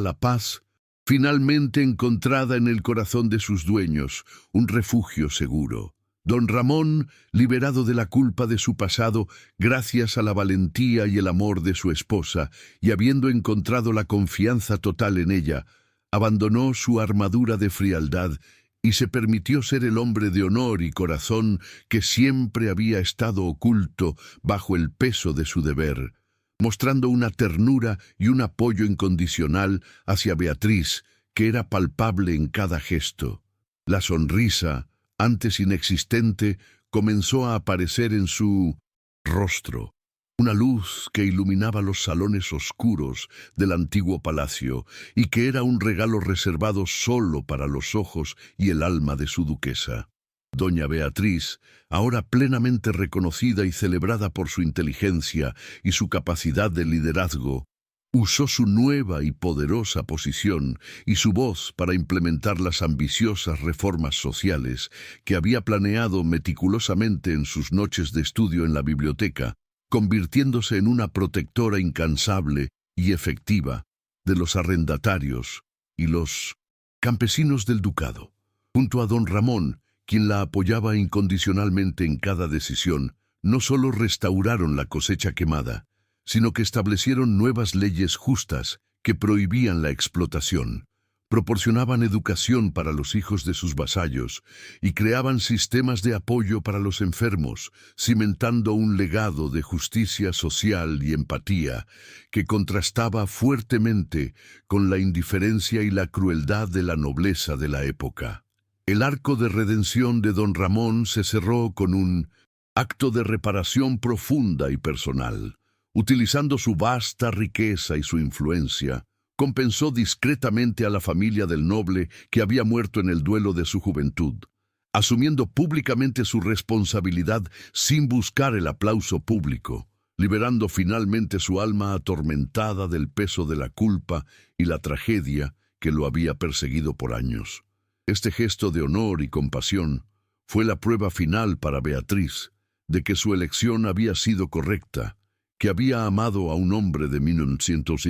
la paz, finalmente encontrada en el corazón de sus dueños, un refugio seguro. Don Ramón, liberado de la culpa de su pasado, gracias a la valentía y el amor de su esposa, y habiendo encontrado la confianza total en ella, abandonó su armadura de frialdad y se permitió ser el hombre de honor y corazón que siempre había estado oculto bajo el peso de su deber, mostrando una ternura y un apoyo incondicional hacia Beatriz, que era palpable en cada gesto. La sonrisa, antes inexistente, comenzó a aparecer en su rostro, una luz que iluminaba los salones oscuros del antiguo palacio y que era un regalo reservado solo para los ojos y el alma de su duquesa. Doña Beatriz, ahora plenamente reconocida y celebrada por su inteligencia y su capacidad de liderazgo, usó su nueva y poderosa posición y su voz para implementar las ambiciosas reformas sociales que había planeado meticulosamente en sus noches de estudio en la biblioteca, convirtiéndose en una protectora incansable y efectiva de los arrendatarios y los campesinos del ducado. Junto a don Ramón, quien la apoyaba incondicionalmente en cada decisión, no solo restauraron la cosecha quemada, sino que establecieron nuevas leyes justas que prohibían la explotación, proporcionaban educación para los hijos de sus vasallos y creaban sistemas de apoyo para los enfermos, cimentando un legado de justicia social y empatía que contrastaba fuertemente con la indiferencia y la crueldad de la nobleza de la época. El arco de redención de don Ramón se cerró con un acto de reparación profunda y personal. Utilizando su vasta riqueza y su influencia, compensó discretamente a la familia del noble que había muerto en el duelo de su juventud, asumiendo públicamente su responsabilidad sin buscar el aplauso público, liberando finalmente su alma atormentada del peso de la culpa y la tragedia que lo había perseguido por años. Este gesto de honor y compasión fue la prueba final para Beatriz de que su elección había sido correcta, que había amado a un hombre de 1900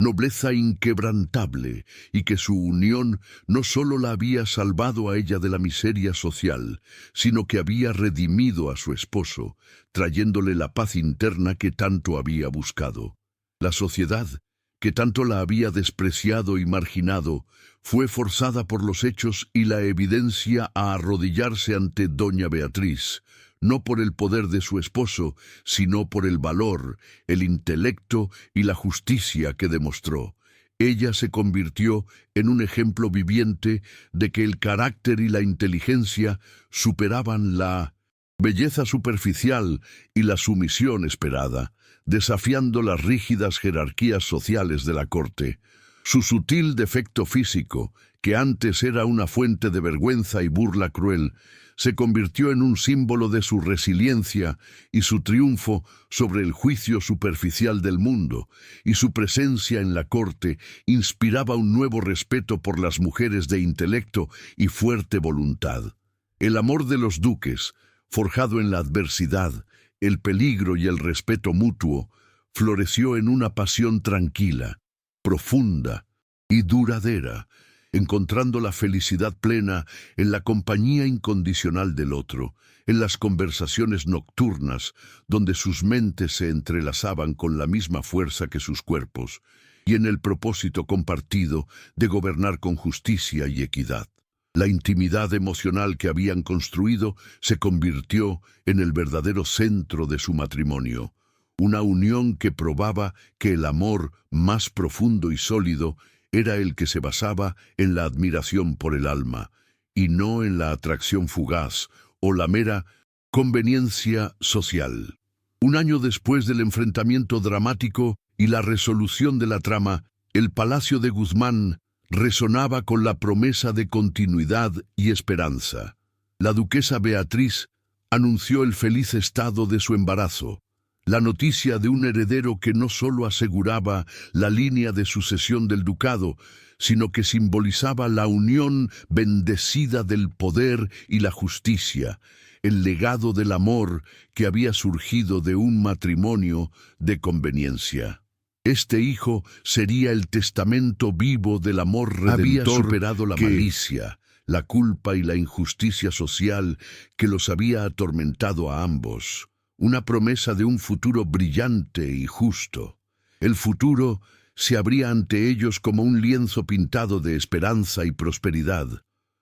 nobleza inquebrantable, y que su unión no solo la había salvado a ella de la miseria social, sino que había redimido a su esposo, trayéndole la paz interna que tanto había buscado. La sociedad, que tanto la había despreciado y marginado, fue forzada por los hechos y la evidencia a arrodillarse ante doña Beatriz, no por el poder de su esposo, sino por el valor, el intelecto y la justicia que demostró. Ella se convirtió en un ejemplo viviente de que el carácter y la inteligencia superaban la belleza superficial y la sumisión esperada, desafiando las rígidas jerarquías sociales de la corte. Su sutil defecto físico, que antes era una fuente de vergüenza y burla cruel, se convirtió en un símbolo de su resiliencia y su triunfo sobre el juicio superficial del mundo, y su presencia en la corte inspiraba un nuevo respeto por las mujeres de intelecto y fuerte voluntad. El amor de los duques, forjado en la adversidad, el peligro y el respeto mutuo, floreció en una pasión tranquila, profunda y duradera, encontrando la felicidad plena en la compañía incondicional del otro, en las conversaciones nocturnas, donde sus mentes se entrelazaban con la misma fuerza que sus cuerpos, y en el propósito compartido de gobernar con justicia y equidad. La intimidad emocional que habían construido se convirtió en el verdadero centro de su matrimonio, una unión que probaba que el amor más profundo y sólido era el que se basaba en la admiración por el alma, y no en la atracción fugaz o la mera conveniencia social. Un año después del enfrentamiento dramático y la resolución de la trama, el Palacio de Guzmán resonaba con la promesa de continuidad y esperanza. La duquesa Beatriz anunció el feliz estado de su embarazo, la noticia de un heredero que no solo aseguraba la línea de sucesión del ducado, sino que simbolizaba la unión bendecida del poder y la justicia, el legado del amor que había surgido de un matrimonio de conveniencia. Este hijo sería el testamento vivo del amor redentor. Había superado la malicia, la culpa y la injusticia social que los había atormentado a ambos. Una promesa de un futuro brillante y justo. El futuro se abría ante ellos como un lienzo pintado de esperanza y prosperidad.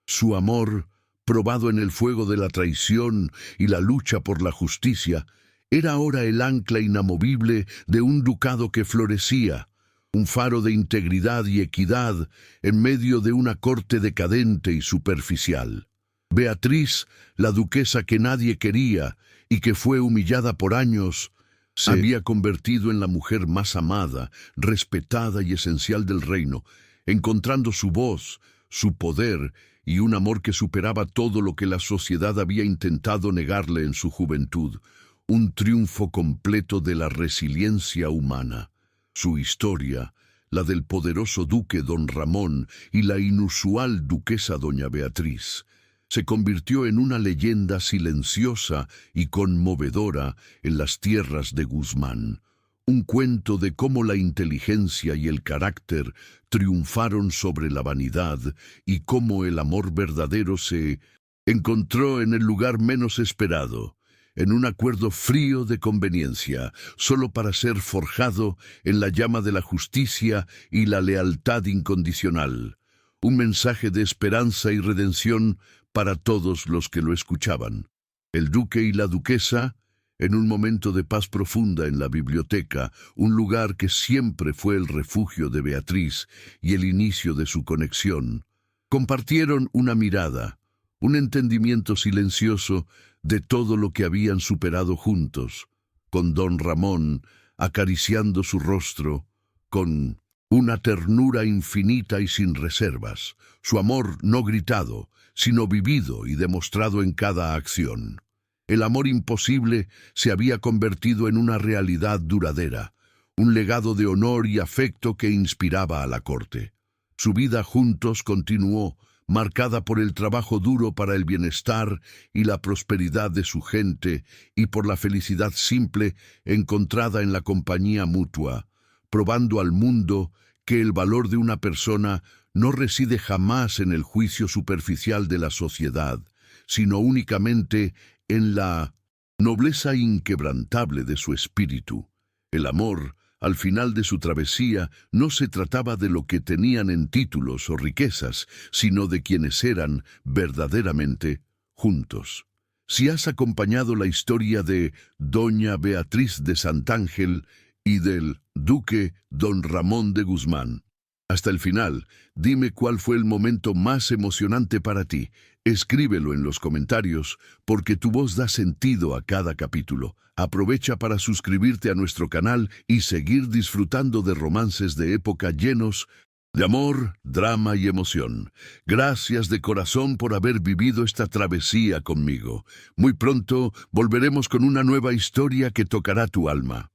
Su amor, probado en el fuego de la traición y la lucha por la justicia, era ahora el ancla inamovible de un ducado que florecía, un faro de integridad y equidad en medio de una corte decadente y superficial. Beatriz, la duquesa que nadie quería y que fue humillada por años, se había convertido en la mujer más amada, respetada y esencial del reino, encontrando su voz, su poder y un amor que superaba todo lo que la sociedad había intentado negarle en su juventud, un triunfo completo de la resiliencia humana. Su historia, la del poderoso duque don Ramón y la inusual duquesa doña Beatriz, se convirtió en una leyenda silenciosa y conmovedora en las tierras de Guzmán. Un cuento de cómo la inteligencia y el carácter triunfaron sobre la vanidad y cómo el amor verdadero se encontró en el lugar menos esperado, en un acuerdo frío de conveniencia, solo para ser forjado en la llama de la justicia y la lealtad incondicional. Un mensaje de esperanza y redención para todos los que lo escuchaban. El duque y la duquesa, en un momento de paz profunda en la biblioteca, un lugar que siempre fue el refugio de Beatriz y el inicio de su conexión, compartieron una mirada, un entendimiento silencioso de todo lo que habían superado juntos, con don Ramón acariciando su rostro, con una ternura infinita y sin reservas, su amor no gritado, sino vivido y demostrado en cada acción. El amor imposible se había convertido en una realidad duradera, un legado de honor y afecto que inspiraba a la corte. Su vida juntos continuó, marcada por el trabajo duro para el bienestar y la prosperidad de su gente y por la felicidad simple encontrada en la compañía mutua, probando al mundo que el valor de una persona no reside jamás en el juicio superficial de la sociedad, sino únicamente en la nobleza inquebrantable de su espíritu. El amor, al final de su travesía, no se trataba de lo que tenían en títulos o riquezas, sino de quienes eran verdaderamente juntos. Si has acompañado la historia de doña Beatriz de Santángel y del duque don Ramón de Guzmán hasta el final, dime cuál fue el momento más emocionante para ti. Escríbelo en los comentarios, porque tu voz da sentido a cada capítulo. Aprovecha para suscribirte a nuestro canal y seguir disfrutando de romances de época llenos de amor, drama y emoción. Gracias de corazón por haber vivido esta travesía conmigo. Muy pronto volveremos con una nueva historia que tocará tu alma.